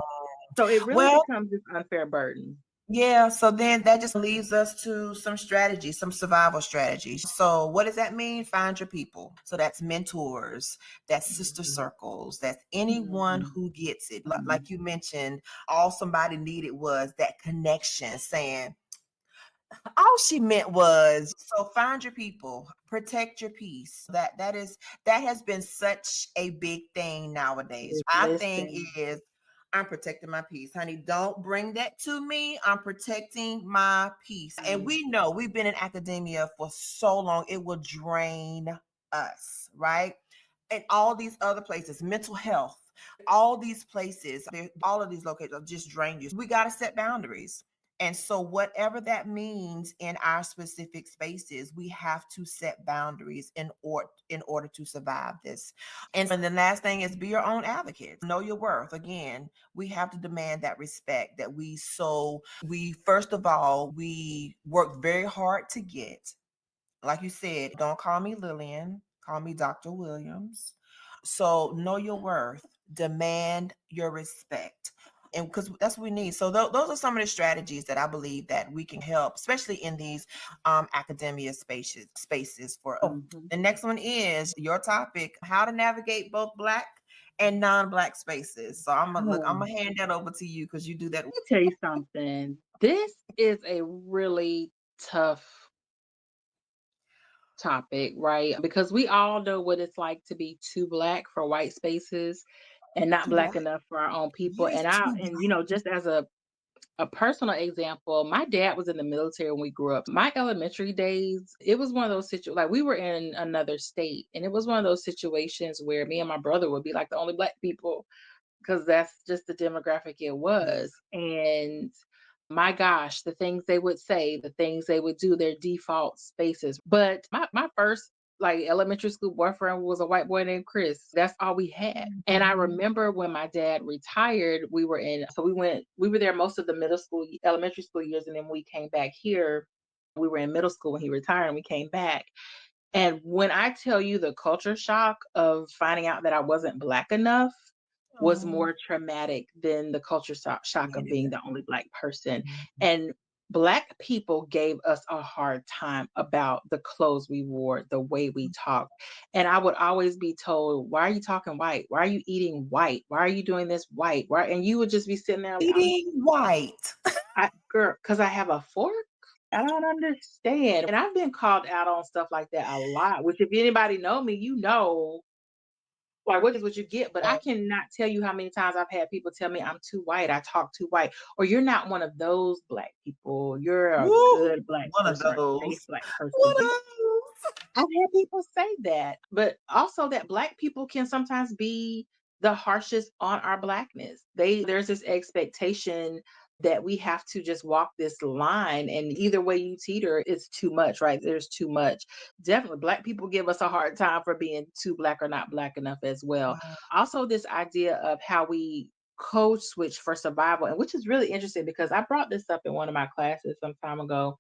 So it really Well, becomes this unfair burden. yeah, so then that just leads us to some strategies, some survival strategies. So, what does that mean? Find your people. So, that's mentors, that's sister Mhm. circles, that's anyone Mhm. who gets it. Like you mentioned, all somebody needed was that connection saying, all she meant was, so find your people, protect your peace. That has been such a big thing nowadays. My thing Listen. is I'm protecting my peace. Honey, don't bring that to me. I'm protecting my peace. And Mm. we know we've been in academia for so long, it will drain us, right? And all these other places, mental health, all these places, all of these locations will just drain you. We got to set boundaries. And so, whatever that means in our specific spaces, we have to set boundaries in order to survive this. And then the last thing is be your own advocate. Know your worth. Again, we have to demand that respect that we first of all we work very hard to get. Like you said, don't call me Lillian, call me Dr. Williams. So know your worth, demand your respect. And because that's what we need. So those are some of the strategies that I believe that we can help, especially in these academia spaces for. Oh, Mhm. the next one is your topic: how to navigate both Black and non-Black spaces. So I'm Oh, gonna hand that over to you because you do that. let me tell you something. This is a really tough topic, right? Because we all know what it's like to be too Black for white spaces and not Too Black Black. enough for our own people. Yes, And too Black. just as a personal example, my dad was in the military when we grew up. My elementary days, it was one of those situations, like we were in another state, and it was one of those situations where me and my brother would be like the only Black people because that's just the demographic it Yeah. was. And my gosh, the things they would say, the things they would do, their default spaces. But my first like elementary school boyfriend was a white boy named Chris. That's all we had. And I Mhm. remember when my dad retired, we were there most of the elementary school years, and then we came back here. We were in middle school when he retired and we came back. And when I tell you the culture shock of finding out that I wasn't Black enough was Oh, more traumatic than the shock yeah, of being the only Black person. mhm. And Black people gave us a hard time about the clothes we wore, the way we talked. And I would always be told, "Why are you talking white? Why are you eating white? Why are you doing this white? Why?" And you would just be sitting there, Eating white. girl, because I have a fork. I don't understand. And I've been called out on stuff like that a lot, which if anybody know me, you know, like what is what you get. But I cannot tell you how many times I've had people tell me I'm too white, I talk too white, or you're not one of those Black people. You're a Woo! good Black One of person or those. safe Black person. One of those. I've had people say that, but also that Black people can sometimes be the harshest on our Blackness. There's this expectation that we have to just walk this line, and either way you teeter, it's too much, right? There's too much. Definitely, Black people give us a hard time for being too Black or not Black enough as well. Wow. Also, this idea of how we code switch for survival, and which is really interesting because I brought this up in one of my classes some time ago.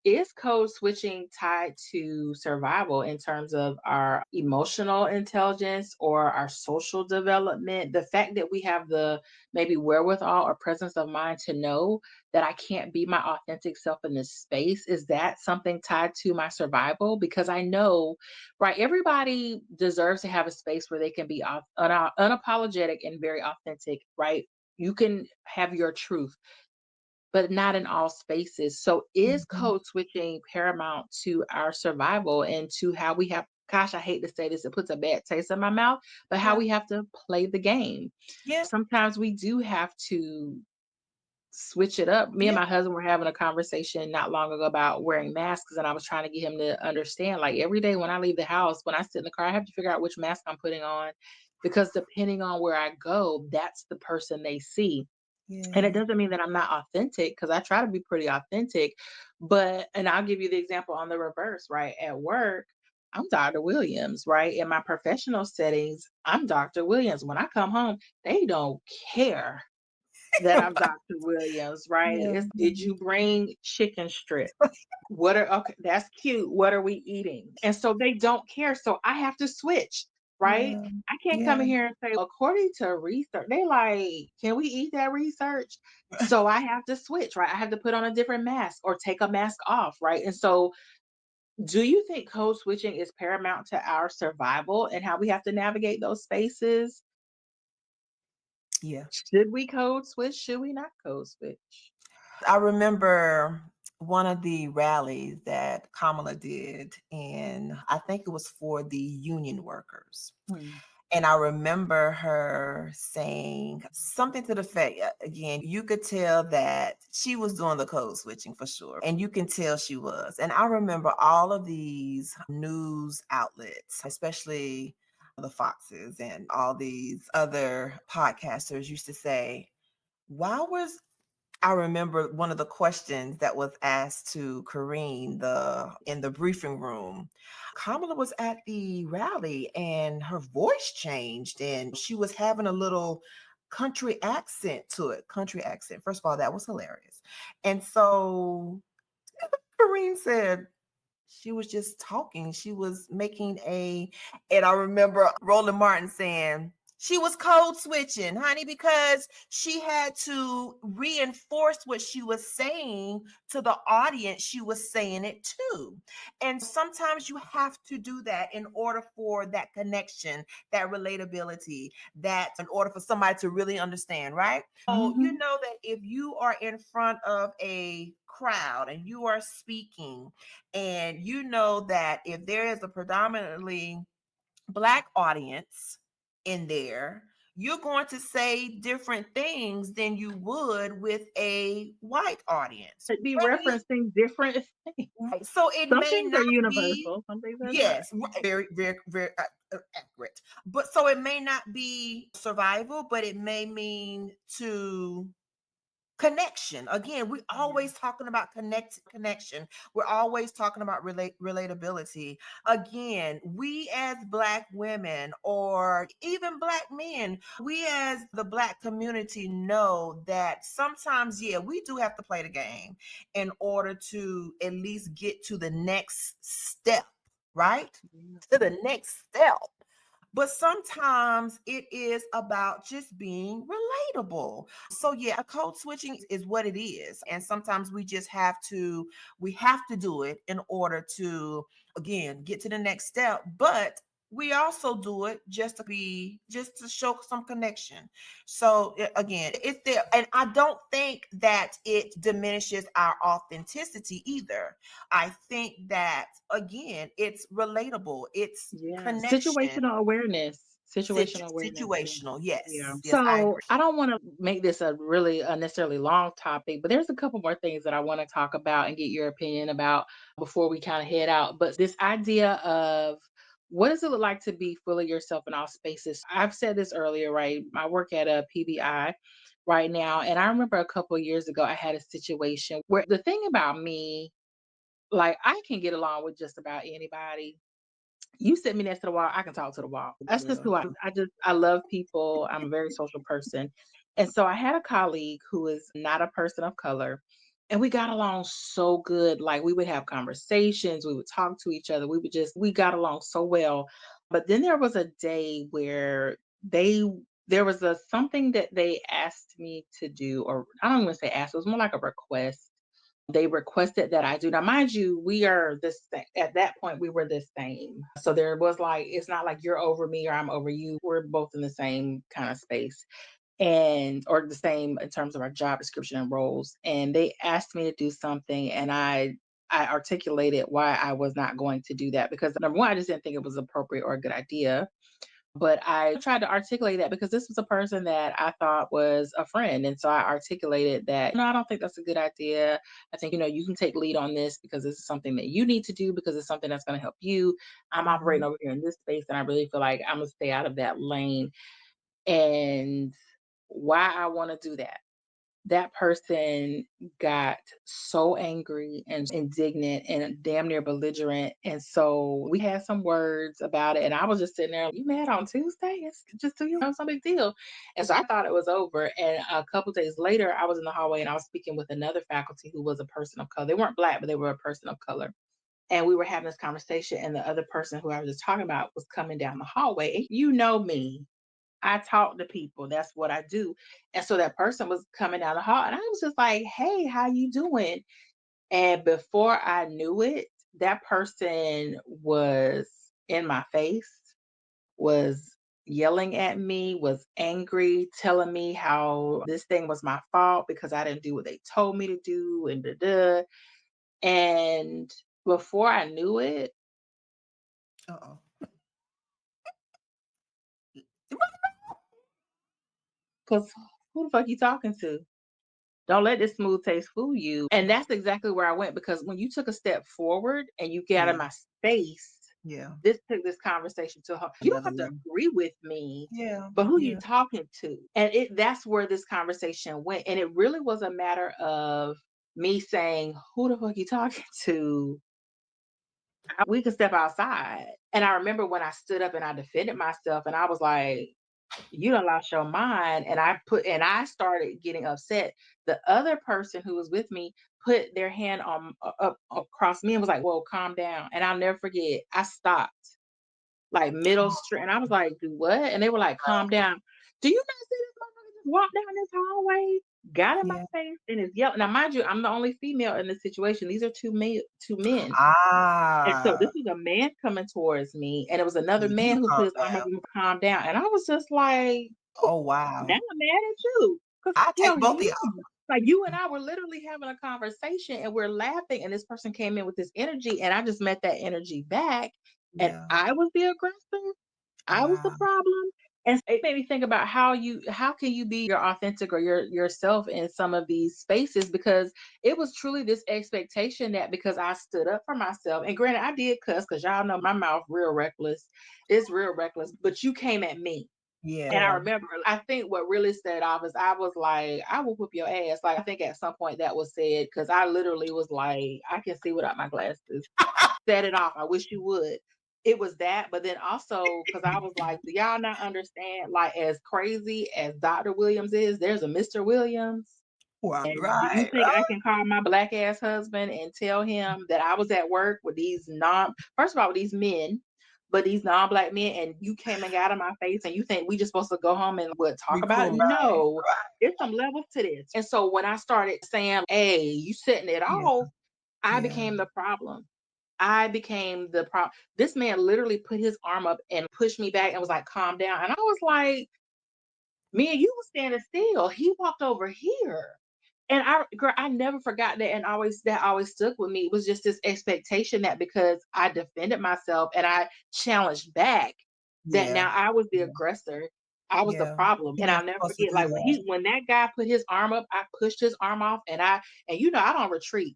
Is code switching tied to survival in terms of our emotional intelligence or our social development? The fact that we have the maybe wherewithal or presence of mind to know that I can't be my authentic self in this space, is that something tied to my survival? Because I know, right, everybody deserves to have a space where they can be unapologetic and very authentic, right? You can have your truth, but not in all spaces. So is Mhm. code switching paramount to our survival and to how we have, gosh, I hate to say this, it puts a bad taste in my mouth, but how Yeah. we have to play the game. Yeah. Sometimes we do have to switch it up. Me and Yeah. my husband were having a conversation not long ago about wearing masks, and I was trying to get him to understand, like, every day when I leave the house, when I sit in the car, I have to figure out which mask I'm putting on because depending on where I go, that's the person they see. And it Yeah. doesn't mean that I'm not authentic because I try to be pretty authentic. But, and I'll give you the example on the reverse, right? At work, I'm Dr. Williams, right? In my professional settings, I'm Dr. Williams. When I come home, they don't care that I'm Dr. Williams, right? Yeah. It's, did you bring chicken strips? What are, okay, that's cute. What are we eating? And so they don't care. So I have to switch, right? Yeah. I can't come Yeah. in here and say, according to research, they like, can we eat that research? So I have to switch, right? I have to put on a different mask or take a mask off, right? And so do you think code switching is paramount to our survival and how we have to navigate those spaces? Yeah. Should we code switch? Should we not code switch? I remember one of the rallies that Kamala did, and I think it was for the union workers. Hmm. And I remember her saying something to the effect, again, you could tell that she was doing the code switching for sure. And you can tell she was. And I remember all of these news outlets, especially the Foxes and all these other podcasters used to say, why was I remember one of the questions that was asked to Karine in the briefing room. Kamala was at the rally and her voice changed and she was having a little country accent to it. Country accent. First of all, that was hilarious. And so Karine said, she was just talking. She was making and I remember Roland Martin saying, she was code switching, honey, because she had to reinforce what she was saying to the audience she was saying it to. And sometimes you have to do that in order for that connection, that relatability, that in order for somebody to really understand, right? So you Mhm. know that if you are in front of a crowd and you are speaking, and you know that if there is a predominantly Black audience in there, you're going to say different things than you would with a white audience. Be Maybe referencing different things. right. So it Some may things are not be, universal, some things are not. yes, very, very, very accurate. But so it may not be survival, but it may mean to connection. Again, we're Yeah. always talking about connection. We're always talking about relatability. Again, we as Black women or even Black men, we as the Black community know that sometimes, yeah, we do have to play the game in order to at least get to the next step, right? Yeah. To the next step. But sometimes it is about just being relatable. So yeah, code switching is what it is. And sometimes we have to do it in order to again get to the next step. But we also do it just to show some connection. So again, it's there. And I don't think that it diminishes our authenticity either. I think that again, it's relatable, it's Yeah. connection. Situational awareness. Yeah. Situational. Yeah. Yes. Yes, I So agree. I don't want to make this a really unnecessarily long topic, but there's a couple more things that I want to talk about and get your opinion about before we kind of head out. But this idea of what does it look like to be fully yourself in all spaces? I've said this earlier, right? I work at a PBI right now. And I remember a couple of years ago, I had a situation where the thing about me, like I can get along with just about anybody. You sit me next to the wall, I can talk to the wall. That's just who I love people. I'm a very social person. And so I had a colleague who is not a person of color. And we got along so good. Like we would have conversations, we would talk to each other. We got along so well. But then there was a day where they, there was a something that they asked me to do, or I don't even say ask, it was more like a request. They requested that I do. Now, mind you, we are this at that point, we were the same. So there was like, it's not like you're over me or I'm over you. We're both in the same kind of space and or the same in terms of our job description and roles. And they asked me to do something and I articulated why I was not going to do that because number one, I just didn't think it was appropriate or a good idea. But I tried to articulate that because this was a person that I thought was a friend. And so I articulated that, no, I don't think that's a good idea. I think, you can take lead on this because this is something that you need to do because it's something that's going to help you. I'm operating over here in this space and I really feel like I'm going to stay out of that lane. And why I want to do that. That person got so angry and indignant and damn near belligerent. And so we had some words about it. And I was just sitting there, you mad on Tuesday? It's just it's no big deal. And so I thought it was over. And a couple days later, I was in the hallway and I was speaking with another faculty who was a person of color. They weren't Black, but they were a person of color. And we were having this conversation, and the other person who I was just talking about was coming down the hallway. And you know me, I talk to people. That's what I do. And so that person was coming down the hall and I was just like, "Hey, how you doing?" And before I knew it, that person was in my face, was yelling at me, was angry, telling me how this thing was my fault because I didn't do what they told me to do and da da. And before I knew it, Uh-oh. because who the fuck you talking to? Don't let this smooth taste fool you. And that's exactly where I went because when you took a step forward and you get out of Yeah. my space, Yeah. this took this conversation to her. You don't Another have to level. agree with me, Yeah. but who you Yeah. talking to? And that's where this conversation went. And it really was a matter of me saying, who the fuck you talking to? We could step outside. And I remember when I stood up and I defended myself and I was like, you done lost your mind. And I started getting upset. The other person who was with me put their hand on up across me and was like, whoa, calm down. And I'll never forget, I stopped like middle street and I was like, do what? And they were like, calm down. Do you not see this motherfucker just walk down this hallway, got in my Yeah. face and is yelling? Now, mind you, I'm the only female in this situation. These are two men. And so Ah. this was a man coming towards me, and it was another Need you man to who calm put his arm up down. and calm down. And I was just like, Oh, now wow. I'm mad at you. Because I hell, take both of y'all. like you and I were literally having a conversation and we're laughing, and this person came in with this energy, and I just met that energy back. And Yeah. I was the aggressor. I was the Wow. problem. And it made me think about how can you be your authentic or yourself in some of these spaces because it was truly this expectation that because I stood up for myself and granted I did cuss because y'all know my mouth real reckless. It's real reckless, but you came at me. And I Yeah. remember, I think what really set off is I was like, I will whoop your ass. Like, I think at some point that was said because I literally was like, I can see without my glasses. Set it off. I wish you would. It was that, but then also because I was like, do y'all not understand? Like, as crazy as Dr. Williams is, there's a Mr. Williams. Right. And do you Right. think I can call my Black ass husband and tell him that I was at work with first of all, with these men, but these non-Black men, and you came and got in my face, and you think we just supposed to go home and what talk Be about cool. it? Right. No, there's some levels to this. And so when I started saying, "Hey, you setting it Yeah. off," I Yeah. became the problem. I became the problem. This man literally put his arm up and pushed me back and was like, "Calm down." And I was like, me and you was standing still. He walked over here. And girl, I never forgot that. And that always stuck with me. It was just this expectation that because I defended myself and I challenged back, that Yeah. now I was the Yeah. aggressor. I was the Yeah. problem. You're And not I'll never supposed to forget, do like that. when that guy put his arm up, I pushed his arm off and I don't retreat.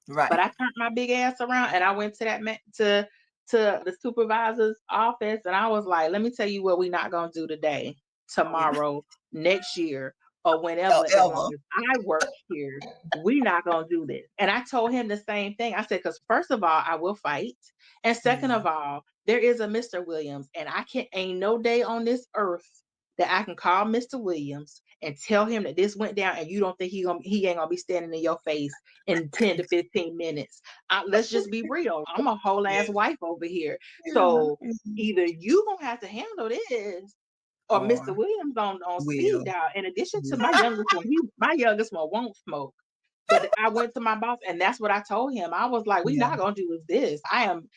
But Right. I turned my big ass around and I went to to the supervisor's office and I was like, let me tell you what we're not gonna do today, We not tomorrow, next year, or whenever as long ever. as I work here, we not gonna do this. And I told him the same thing. I said, because first of all, I will fight. And second Yeah. of all, there is a Mr. Williams, and ain't no day on this earth that I can call Mr. Williams and tell him that this went down, and you don't think he ain't gonna be standing in your face in 10 to 15 minutes. Let's just be real. I'm a whole ass Yeah. wife over here. Yeah. So either you gonna have to handle this, or Mr. Or Williams on speed will. dial. In addition to Yeah. my youngest one won't smoke. But I went to my boss, and that's what I told him. I was like, "We Yeah. not gonna do this. I'm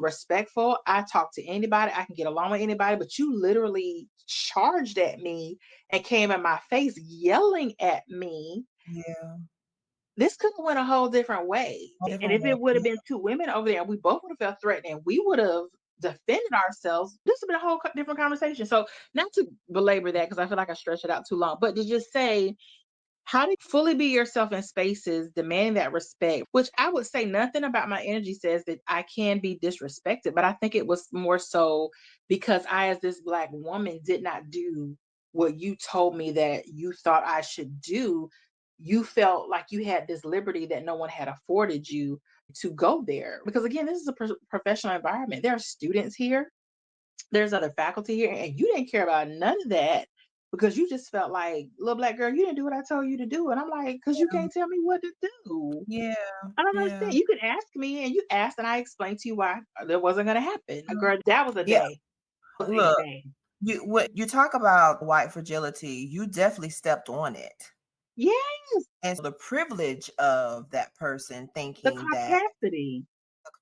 respectful. I talk to anybody. I can get along with anybody. But you literally charged at me and came in my face yelling at me. Yeah. This could have went a whole different way. And if Everyone. it would have Yeah. been two women over there, and we both would have felt threatened, and we would have defended ourselves, this would have been a whole different conversation. So not to belabor that because I feel like I stretched it out too long, but to just say, how to fully be yourself in spaces demanding that respect, which I would say nothing about my energy says that I can be disrespected, but I think it was more so because I, as this Black woman, did not do what you told me that you thought I should do. You felt like you had this liberty that no one had afforded you to go there. Because again, this is a professional environment. There are students here, there's other faculty here, and you didn't care about none of that because you just felt like, little Black girl, you didn't do what I told you to do. And I'm like, because you can't tell me what to do. Yeah. I don't Yeah. understand. You could ask me, and you asked, and I explained to you why that wasn't going to happen. Girl, that was a Yeah. day. That was a Look, day. what you talk about white fragility, you definitely stepped on it. Yes, And the privilege of that person the thinking that, caucasity.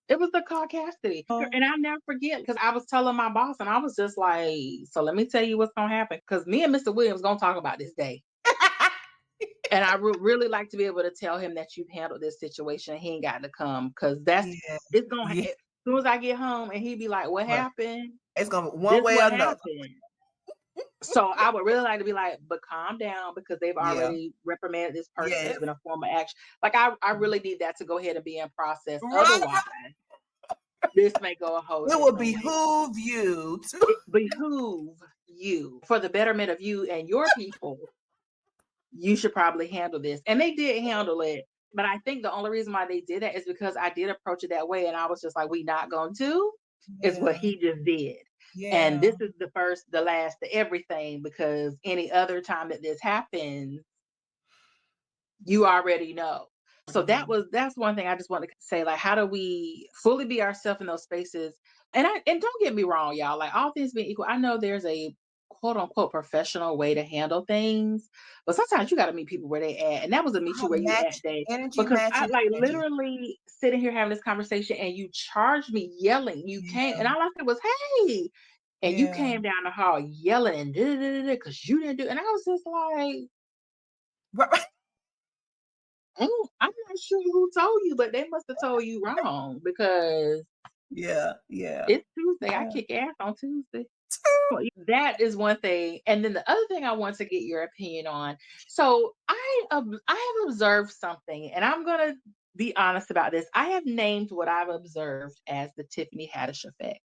It was the caucasity. oh, And I'll never forget because I was telling my boss, and I was just like, so let me tell you what's going to happen. Because me and Mr. Williams going to talk about this day. And I would really like to be able to tell him that you've handled this situation. He ain't got to come because yeah, it's going to, yeah, as soon as I get home and he'd be like, what right. happened? It's gonna one This way or what another. happened. So I would really like to be like, but calm down because they've Yeah. already reprimanded this person. Yes. There's been a formal action. Like I really need that to go ahead and be in process. Right. Otherwise, this may go a whole It will different way. behoove you to. It behoove you for the betterment of you and your people. You should probably handle this. And they did handle it. But I think the only reason why they did that is because I did approach it that way. And I was just like, we not going to, is what Yeah. he just did. And Yeah. this is the first, the last, the everything, because any other time that this happens, you already know. So that's one thing I just want to say, like, how do we fully be ourselves in those spaces? And don't get me wrong, y'all, like all things being equal, I know there's a quote unquote professional way to handle things, but sometimes you got to meet people where they at. And that was a meet you where you at day. Energy Because I matches like energy. literally sitting here having this conversation and you charged me yelling. You came and Yeah. all I said was, hey, and you Yeah. came down the hall yelling because you didn't do, and I was just like, Right. I'm not sure who told you, but they must have told you wrong because Yeah. Yeah. it's Tuesday. I Yeah. kick ass on Tuesday. Well, that is one thing. And then the other thing I want to get your opinion on. So I have observed something, and I'm gonna be honest about this. I have named what I've observed as the Tiffany Haddish effect.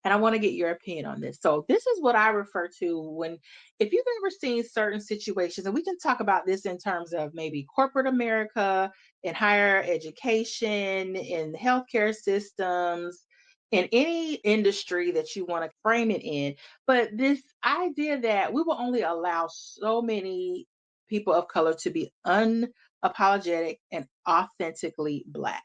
And I want to get your opinion on this. So this is what I refer to when, if you've ever seen certain situations, and we can talk about this in terms of maybe corporate America, in higher education, in healthcare systems, in any industry that you want to frame it in. But this idea that we will only allow so many people of color to be unapologetic and authentically Black.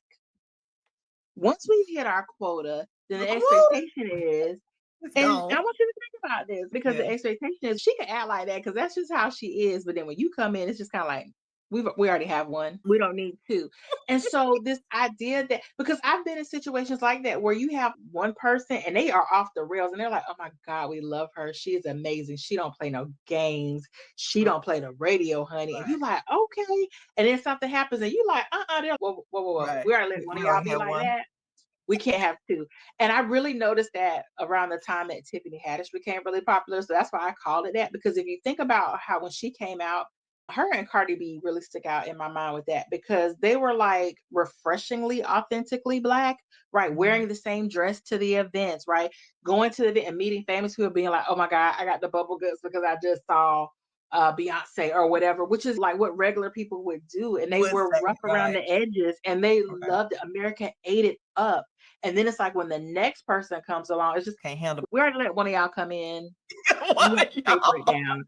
Once we've hit our quota, then the Woo! expectation is, It's and I gone. want you to think about this because the Yeah. expectation is she can act like that because that's just how she is. But then when you come in, it's just kind of like we already have one. We don't need two. And so this idea that, because I've been in situations like that where you have one person and they are off the rails and they're like, oh my God, we love her. She is amazing. She don't play no games. She don't play the radio, honey. And you Right. like, okay. And then something happens and you like, they're like, whoa. Right. We already let one of We y'all already be have like one. that. We can't have two. And I really noticed that around the time that Tiffany Haddish became really popular. So that's why I called it that. Because if you think about how when she came out, her and Cardi B really stick out in my mind with that because they were like refreshingly authentically Black, right? Mhm. Wearing the same dress to the events, right? Going to the event and meeting famous people being like, oh my God, I got the bubble guts because I just saw Beyonce or whatever, which is like what regular people would do. And they Would were say, rough around right. the edges and they Right. loved it. America ate it up. And then it's like when the next person comes along, it's just, Can't handle we already let one of y'all come in. one We have of to taper it y'all. down.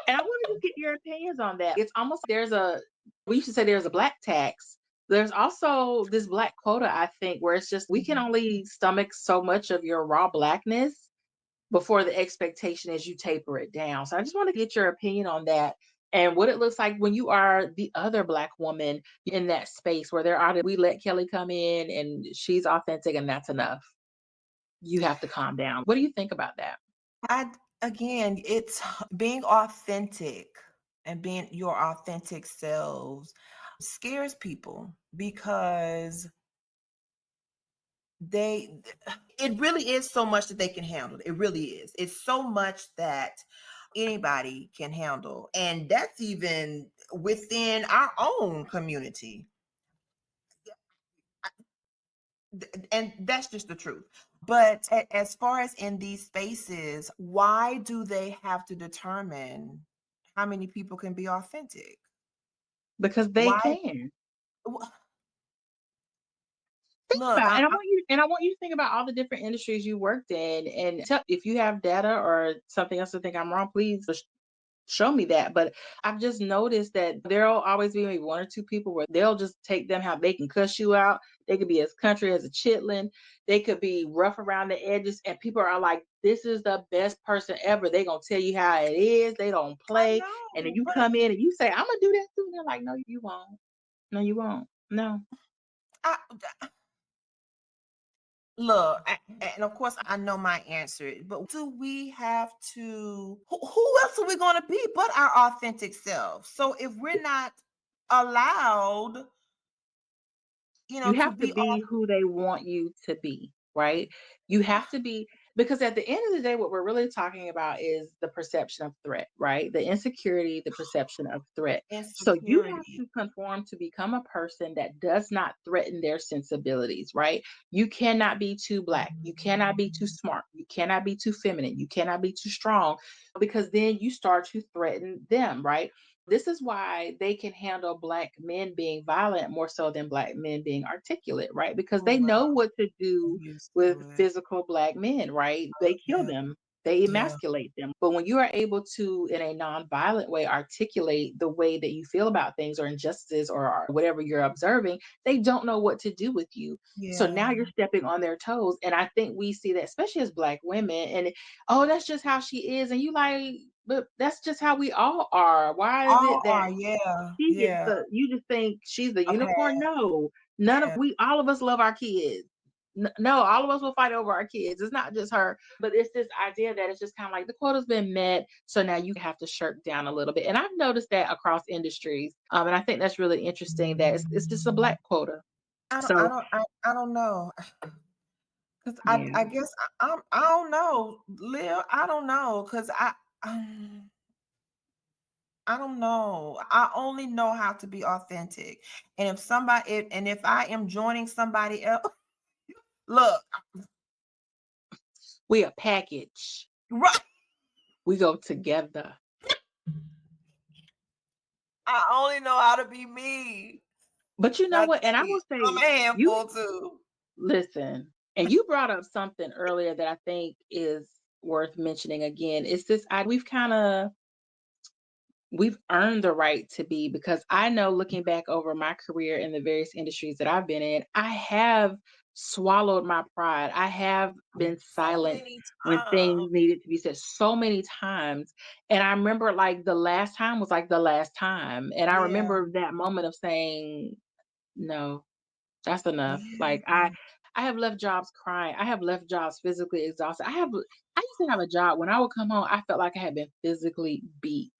And I want to just get your opinions on that. It's almost we used to say there's a black tax. There's also this black quota, I think, where it's just we can only stomach so much of your raw blackness before the expectation is you taper it down. So I just want to get your opinion on that and what it looks like when you are the other black woman in that space where we let Kelly come in and she's authentic and that's enough. You have to calm down. What do you think about that? Again, it's being authentic and being your authentic selves scares people because it really is so much that they can handle. It really is. It's so much that anybody can handle. And that's even within our own community. And that's just the truth. But as far as in these spaces, why do they have to determine how many people can be authentic? Because they Why? can. Think Look, about, and I want you to think about all the different industries you worked in, and if you have data or something else to think I'm wrong, please show me that. But I've just noticed that there'll always be maybe one or two people where they'll just take them how they can cuss you out. They could be as country as a chitlin. They could be rough around the edges, and people are like, "This is the best person ever." They gonna tell you how it is. They don't I play, and then know, you but come in and you say, "I'm gonna do that too." And they're like, "No, you won't. No, you won't. No." I, look, and of course, I know my answer, but do we have to? Who else are we going to be but our authentic self? So if we're not allowed, You to have to be be who they want you to be, right? You have to be, because at the end of the day, what we're really talking about is the perception of threat, right? The insecurity, the perception of threat. So you have insecurity, to conform to become a person that does not threaten their sensibilities, right? You cannot be too black. You cannot be too smart. You cannot be too feminine. You cannot be too strong because then you start to threaten them, right? This is why they can handle black men being violent more so than black men being articulate, right? Because they well, know what to I'm do used with to it. physical black men, right? They kill Yeah, them, they yeah, emasculate them. But when you are able to, in a non-violent way, articulate the way that you feel about things or injustices or whatever you're observing, they don't know what to do with you. So yeah. now you're stepping on their toes. And I think we see that, especially as black women, and oh, that's just how she is. And you like, but that's just how we all are. Why is All it that are, yeah, she gets yeah, you just think she's the a unicorn? pass, No, yeah. all of us love our kids. No, all of us will fight over our kids. It's not just her, but it's this idea that it's just kind of like the quota's been met. So now you have to shirk down a little bit. And I've noticed that across industries. And I think that's really interesting that it's just a black quota. So I don't know. 'Cause yeah, I guess I don't know, Lil. I don't know, 'cause um, I don't know. I only know how to be authentic. And if I am joining somebody else, look, we a package. right, We go together. I only know how to be me. But you know Not to what? And I be will I'm a say, you handful too. listen, and you brought up something earlier that I think is worth mentioning again. It's this we've earned the right to be, because I know, looking back over my career in the various industries that I've been in, I have swallowed my pride. I have been So silent many when times. things needed to be said so many times. And I remember like the last time was like the last time. And I Yeah. remember that moment of saying, no, that's enough. Like Yeah. I have left jobs crying. I have left jobs physically exhausted. I used to have a job when I would come home, I felt like I had been physically beat.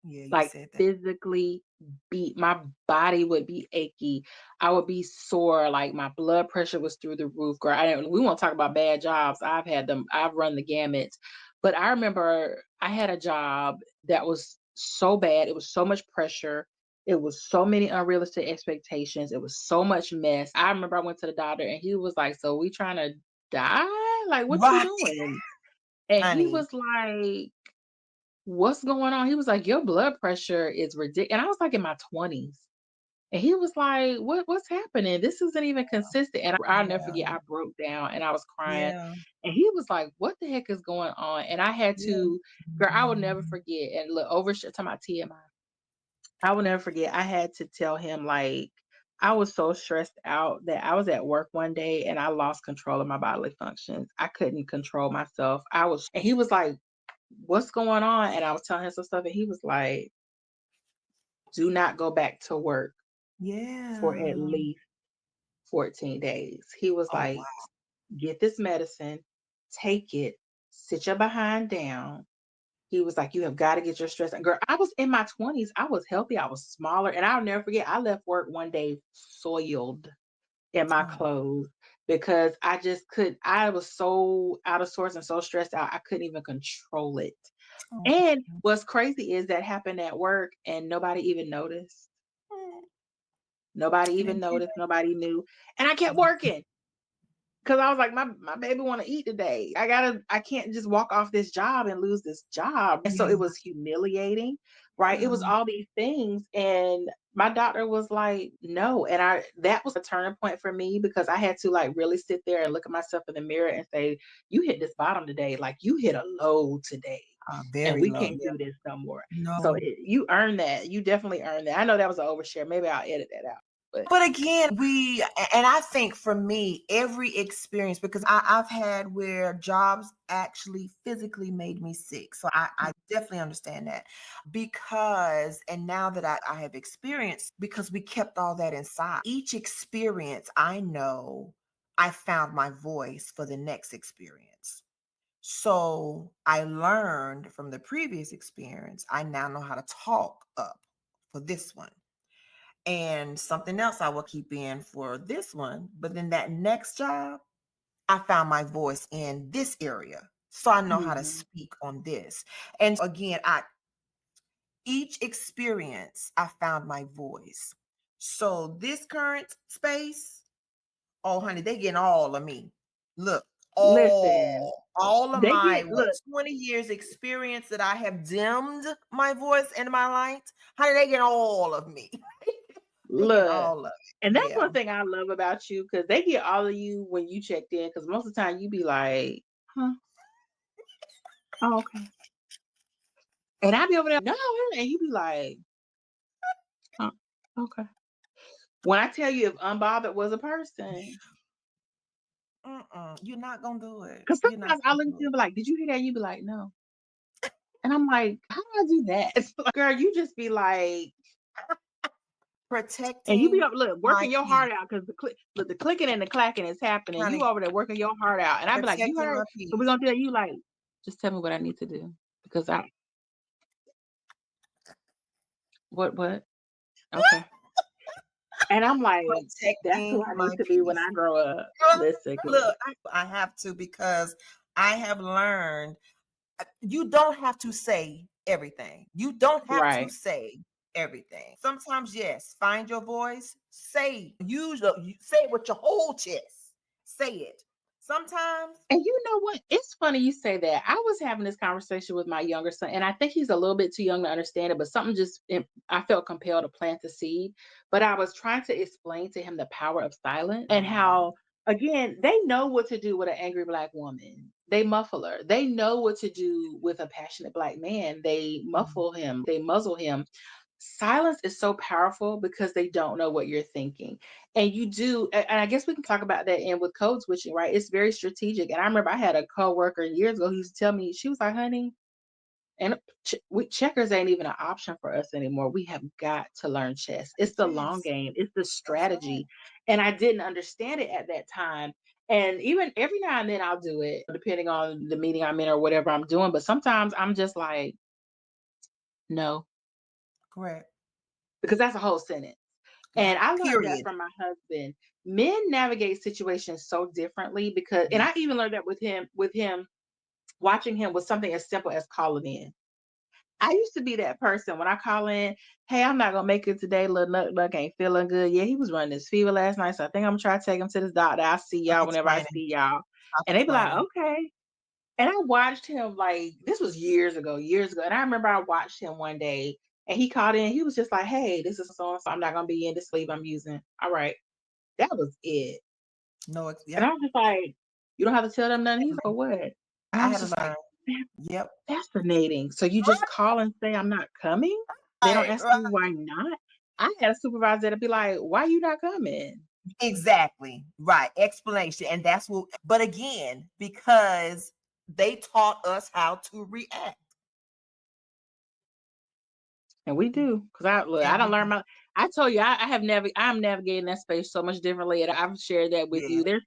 Yeah, you Like said that. physically beat. My body would be achy. I would be sore. Like my blood pressure was through the roof. Girl, we won't talk about bad jobs. I've had them. I've run the gamut. But I remember I had a job that was so bad. It was so much pressure. It was so many unrealistic expectations. It was so much mess. I remember I went to the doctor and he was like, "So we trying to die? Like, what you Right, doing?" And he honey. was like, "What's going on?" He was like, "Your blood pressure is ridiculous." And I was like in my 20s. And he was like, what's happening? This isn't even consistent. And I'll never Yeah. forget, I broke down and I was crying. Yeah. And he was like, what the heck is going on? And I had Yeah. to, girl, I will never forget. And look, talking about TMI. I will never forget. I had to tell him, like, I was so stressed out that I was at work one day and I lost control of my bodily functions. I couldn't control myself. And he was like, what's going on? And I was telling him some stuff, and he was like, do not go back to work for at Yeah. least 14 days. He was Oh, like, wow. get this medicine, take it, sit your behind down. He was like, you have got to get your stress. Girl, I was in my 20s. I was healthy. I was smaller. And I'll never forget, I left work one day soiled in my Oh, clothes because I was so out of sorts and so stressed out. I couldn't even control it. oh. And what's crazy is that happened at work and nobody even noticed. Mm. Nobody You even didn't see noticed. that? Nobody knew. And I kept working. Cause I was like, my baby want to eat today. I can't just walk off this job and lose this job. And so Yeah. it was humiliating, right? It Yeah. was all these things. And my doctor was like, no. And that was a turning point for me because I had to like really sit there and look at myself in the mirror and say, you hit this bottom today. Like you hit a low today and Very we low. can't Yeah. do this no more. So No. you earned that. You definitely earned that. I know that was an overshare. Maybe I'll edit that out. But again, and I think for me, every experience, because I've had where jobs actually physically made me sick. So I definitely understand that and now that I have experienced, because we kept all that inside, each experience, I know I found my voice for the next experience. So I learned from the previous experience, I now know how to talk up for this one. And something else I will keep in for this one. But then that next job, I found my voice in this area. So I know how to Mhm. speak on this. And again, each experience, I found my voice. So this current space, oh honey, they getting all of me. Look, Listen, all of they my get look. 20 years experience that I have dimmed my voice and my light, honey, they get all of me. They get Look, all of and it. that's Yeah. one thing I love about you because they get all of you when you checked in. Because most of the time you be like, "Huh? Oh, okay." And I be over there, no, and you be like, "Huh? Okay." When I tell you if Unbothered was a person, You're not gonna do it. because You're not sometimes I gonna look at do you it. and be like, "Did you hear that?" You be like, "No," and I'm like, "How do I do that?" It's like, girl, you just be like, and you be Protecting up, look, my working your peace, heart out because look, the clicking and the clacking is happening. You honey. over there working your heart out, and I be like, "You Protecting heard?" my So we're peace. gonna do that. You like, just tell me what I need to do because I what? Okay. And I'm like, that's who Protecting I need my to be when peace. I grow up. Girl, Listen, look, I have to, because I have learned you don't have to say everything. You don't have to right. say everything. Sometimes, yes, find your voice. Say it with your whole chest. Say it. Sometimes, And you know what? It's funny you say that. I was having this conversation with my younger son, and I think he's a little bit too young to understand it, but I felt compelled to plant the seed. But I was trying to explain to him the power of silence and how, again, they know what to do with an angry Black woman. They muffle her. They know what to do with a passionate Black man. They muffle him, they muzzle him. Silence is so powerful because they don't know what you're thinking. And you do, and I guess we can talk about that in with code switching, right? It's very strategic. And I remember I had a coworker years ago who used to tell me, she was like, honey, and checkers ain't even an option for us anymore. We have got to learn chess. It's the long yes, game, it's the that's right. strategy. And I didn't understand it at that time. And even every now and then I'll do it, depending on the meeting I'm in or whatever I'm doing. But sometimes I'm just like, no, Correct. because that's a whole sentence. And I learned that Period. from my husband. Men navigate situations so differently because, and Yeah. I even learned that with him, watching him with something as simple as calling in. I used to be that person when I call in, hey, I'm not gonna make it today. Little Nuck ain't feeling good. Yeah, he was running his fever last night, so I think I'm gonna try to take him to this doctor. I'll see Stop y'all whenever I explaining. see y'all. Stop And they be like, explaining. okay. And I watched him like this was years ago, and I remember I watched him one day And he called in, he was just like, "Hey, this is so and so. I'm not gonna be in this sleeve I'm using." All right. That was it. No, And yep. I was just like, "You don't have to tell them nothing." He's like, "For what?" And I I was had to just like, learn. Yep. Fascinating. So you just call and say, "I'm not coming?" They don't Right, ask right. you why not? I had a supervisor that'd be like, "Why you not coming?" Exactly. Right. Explanation. And that's what, but again, because they taught us how to react. And we do. Because I look, I And don't we, learn my I told you I'm navigating that space so much differently. And I've shared that with yeah. you.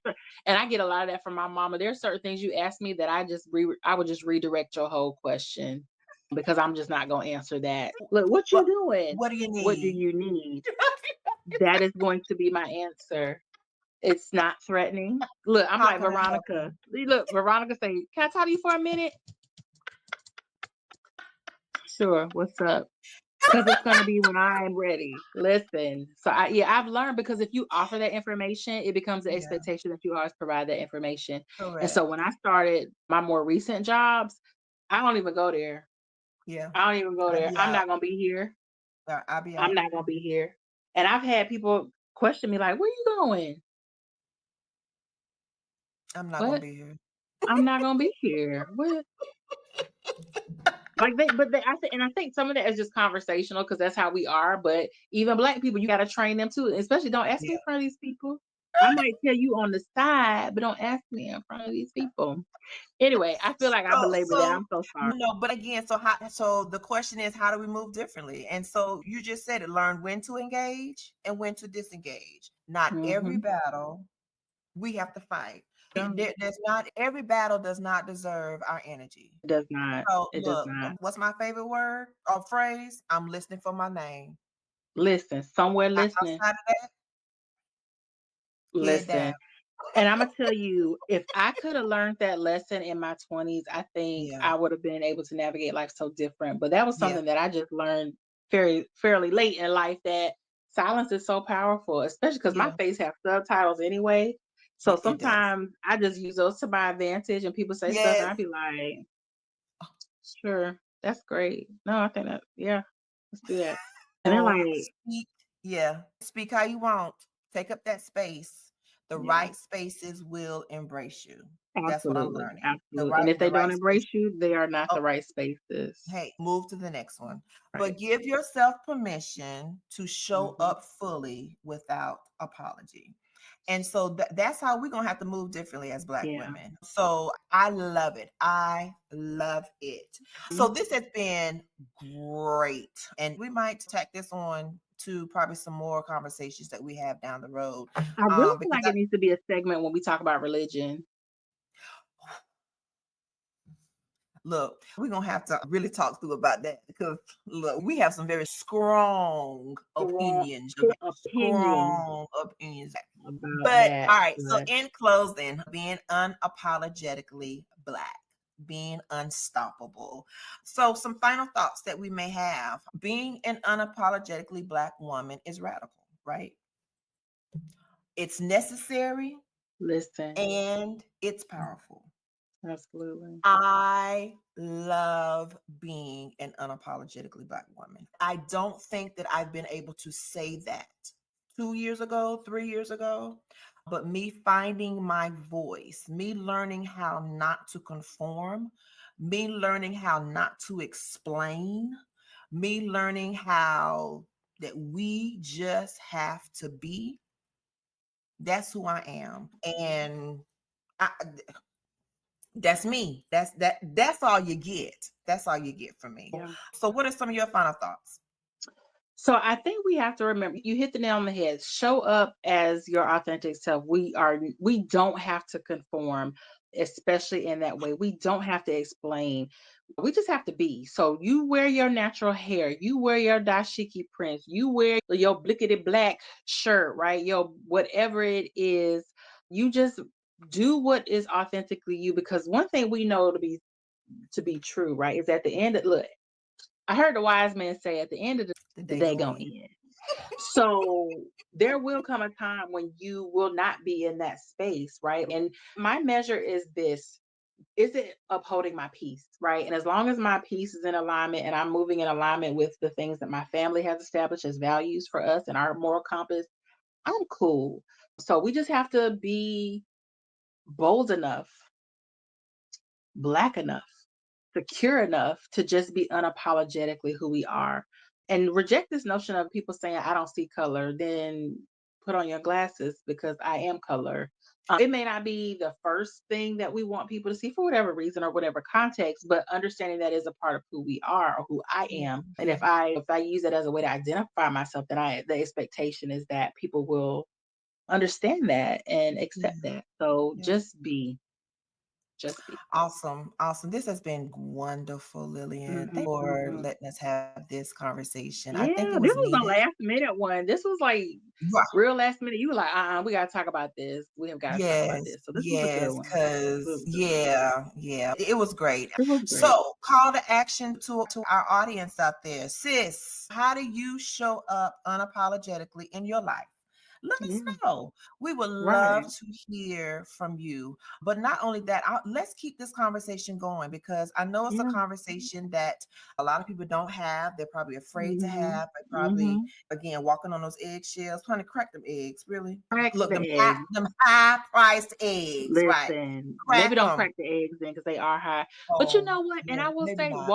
And I get a lot of that from my mama. There's certain things you ask me that I would just redirect your whole question because I'm just not gonna answer that. Look, what you What doing? what do you What do need? you need? That is going to be my answer. It's not threatening. Look, I'm How like can I help Veronica. you? Look, Veronica say, "Can I talk to you for a minute?" Sure. What's up? Because it's gonna be when I'm ready. Listen. So I've learned because if you offer that information, it becomes the Yeah, expectation that you always provide that information. And so correct. when I started my more recent jobs, I don't even go there. Yeah. I don't even go I'll there. be I'm out. not gonna be here. I'll be I'm out. not gonna be here. And I've had people question me like, "Where you going?" I'm not gonna What? be here. I'm not gonna be here. What? Like I think some of that is just conversational because that's how we are. But even black people, you got to train them too. Especially, don't ask me Yeah. in front of these people. I might tell you on the side, but don't ask me in front of these people. Anyway, I feel like I belabored that. So I'm so sorry. no, but again, so the question is, how do we move differently? And so you just said it, learn when to engage and when to disengage. Not every Mm-hmm. battle we have to fight. It There's not every battle does not deserve our energy. does not. So It does look, not. what's my favorite word or phrase? I'm listening for my name. Listen, somewhere listening. Outside of that, head down. Listen. And Imma tell you, if I coulda learned that lesson in my 20s, I think Yeah, I would have been able to navigate life so different, but that was yeah, something that I just learned fairly late in life that silence is so powerful, especially because my yeah. face have subtitles anyway. So It does. sometimes I just use those to my advantage and people say stuff and Yes. I be like, "Sure, that's great. No, I think that yeah, let's do that." And they're Oh, like, speak. Yeah, speak how you want. Take up that space. The "Yeah, right spaces will embrace you. That's what I'm absolutely, learning. absolutely." And if The they don't right space. embrace you, they are not Oh, the right spaces. hey, move to the next one. Right. But give yourself permission to show Mhm. up fully without apology. And so that's how we're gonna have to move differently as Black Yeah. women. So I love it. I love it. So Mhm. this has been great, and we might tack this on to probably some more conversations that we have down the road. I really feel Because like it needs to be a segment when we talk about religion. look, we're gonna have to really talk through about that because look, we have some very strong Strong opinions, opinion strong opinions. about But that, all right, so but in closing, being unapologetically Black, being unstoppable. So, some final thoughts that we may have. Being an unapologetically Black woman is radical, right? It's necessary listen, and it's powerful. absolutely. I love being an unapologetically Black woman. I don't think that I've been able to say that 2 years ago, 3 years ago, but me finding my voice, me learning how not to conform, me learning how not to explain, me learning how that we just have to be, that's who I am. And I, that's me. That's all you get. That's all you get from me. Yeah. So what are some of your final thoughts? So I think we have to remember you hit the nail on the head. Show up as your authentic self. We don't have to conform, especially in that way. We don't have to explain. We just have to be. So you wear your natural hair, you wear your dashiki prints, you wear your blickety black shirt, right? Your whatever it is, you just do what is authentically you because one thing we know to be true, right, is at the end of look, I heard the wise man say at the end of The the day day gonna gonna end. end. So there will come a time when you will not be in that space, right? And my measure is this. is it upholding my peace, right? And as long as my peace is in alignment and I'm moving in alignment with the things that my family has established as values for us and our moral compass, I'm cool. So we just have to be bold enough, black enough, secure enough to just be unapologetically who we are and reject this notion of people saying, I don't see color, then put on your glasses because I am color. It may not be the first thing that we want people to see for whatever reason or whatever context, but understanding that is a part of who we are or who I Yeah. am. And if I use it as a way to identify myself, then the expectation is that people will understand that and accept Yeah. that. So Yeah. just be. Awesome. Awesome. This has been wonderful, Lillian. Thank you for Mhm. letting us have this conversation. I think Yeah, it this was was a needed. last minute one. This was like Right. real last minute. You were like, we gotta talk about this. We have got to talk about Yes, this. So this was a good yes, one. It because was good. yeah, it was great. It was great. So, call to action to our audience out there. Sis, how do you show up unapologetically in your life? Let us Yeah, know. We would love right. to hear from you. But not only that, let's keep this conversation going because I know it's a Yeah. conversation that a lot of people don't have. They're probably afraid to Mm-hmm. have. They're probably, Mm-hmm. again, walking on those eggshells, trying to crack them eggs, really. Crack Look, the eggs. them high priced eggs, right? Listen, maybe Crack don't them. crack the eggs in because they are high. But you Oh, know what? And yeah, I will maybe say, not.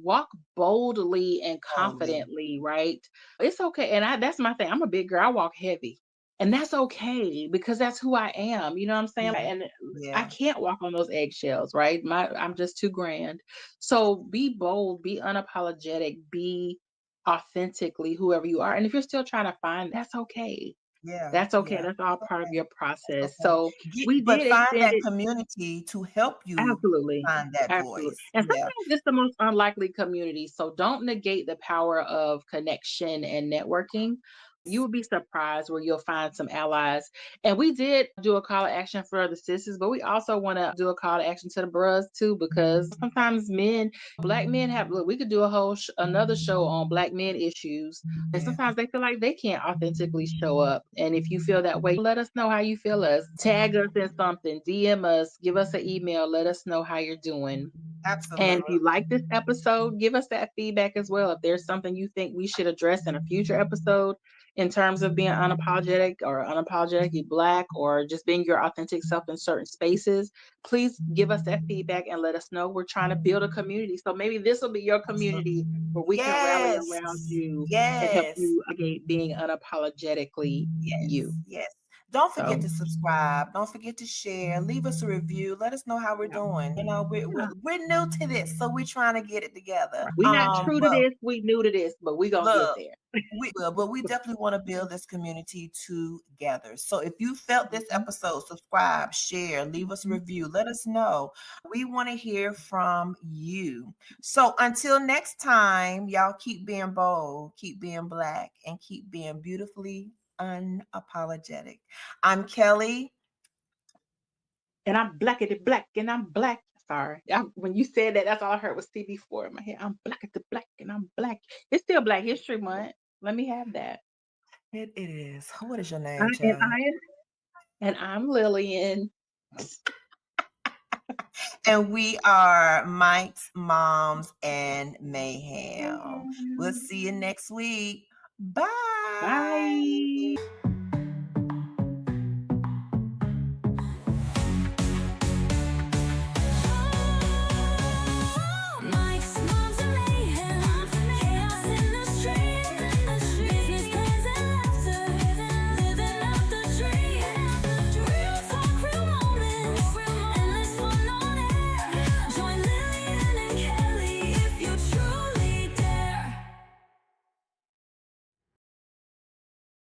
walk boldly and Totally. confidently, right? It's okay. And that's my thing. I'm a big girl. I walk heavy. And that's okay because that's who I am. You know what I'm saying? Yeah, And I yeah, can't walk on those eggshells, right? I'm just too grand. So be bold, be unapologetic, be authentically whoever you are. And if you're still trying to find, that's okay. yeah, That's okay. yeah. That's all It's part of okay. your It's process. okay. So we But did find extend that it. community to help you Absolutely. find that Absolutely. voice. And Yeah. sometimes it's the most unlikely community. So don't negate the power of connection and networking. You will be surprised where you'll find some allies. And we did do a call to action for the sisters, but we also want to do a call to action to the bros too, because sometimes black men have, look, we could do a whole, another show on black men issues. And Yeah. sometimes they feel like they can't authentically show up. And if you feel that way, let us know how you feel us. Tag us in something, DM us, give us an email, let us know how you're doing. And Absolutely. if you like this episode, give us that feedback as well. If there's something you think we should address in a future episode in terms of being unapologetic or unapologetically Black or just being your authentic self in certain spaces, please give us that feedback and let us know. We're trying to build a community. So maybe this will be your community where we can rally Yes. around you and help Yes. you navigate being unapologetically you. Yes. Yes. Don't forget So, to subscribe. Don't forget to share. Leave us a review. Let us know how we're yeah. doing. You know, Yeah. we're new to this, so we're trying to get it together. We're not true to But this, we new to this, but we're going to get look, there. we will, but we definitely want to build this community together. So if you felt this Mhm. episode, subscribe, share, leave us a Mhm. review. Let us know. We want to hear from you. So until next time, y'all keep being bold, keep being Black, and keep being beautifully unapologetic. I'm Kelly. And I'm blackety black and I'm black. Sorry. When you said that, that's all I heard was CB4 in my head. I'm blackety black and I'm black. It's still Black History Month. Let me have that. It is. What is your I, name, and child? I and I'm Lillian. And we are Mike's Moms and Mayhem. We'll see you next week. Bye. Bye.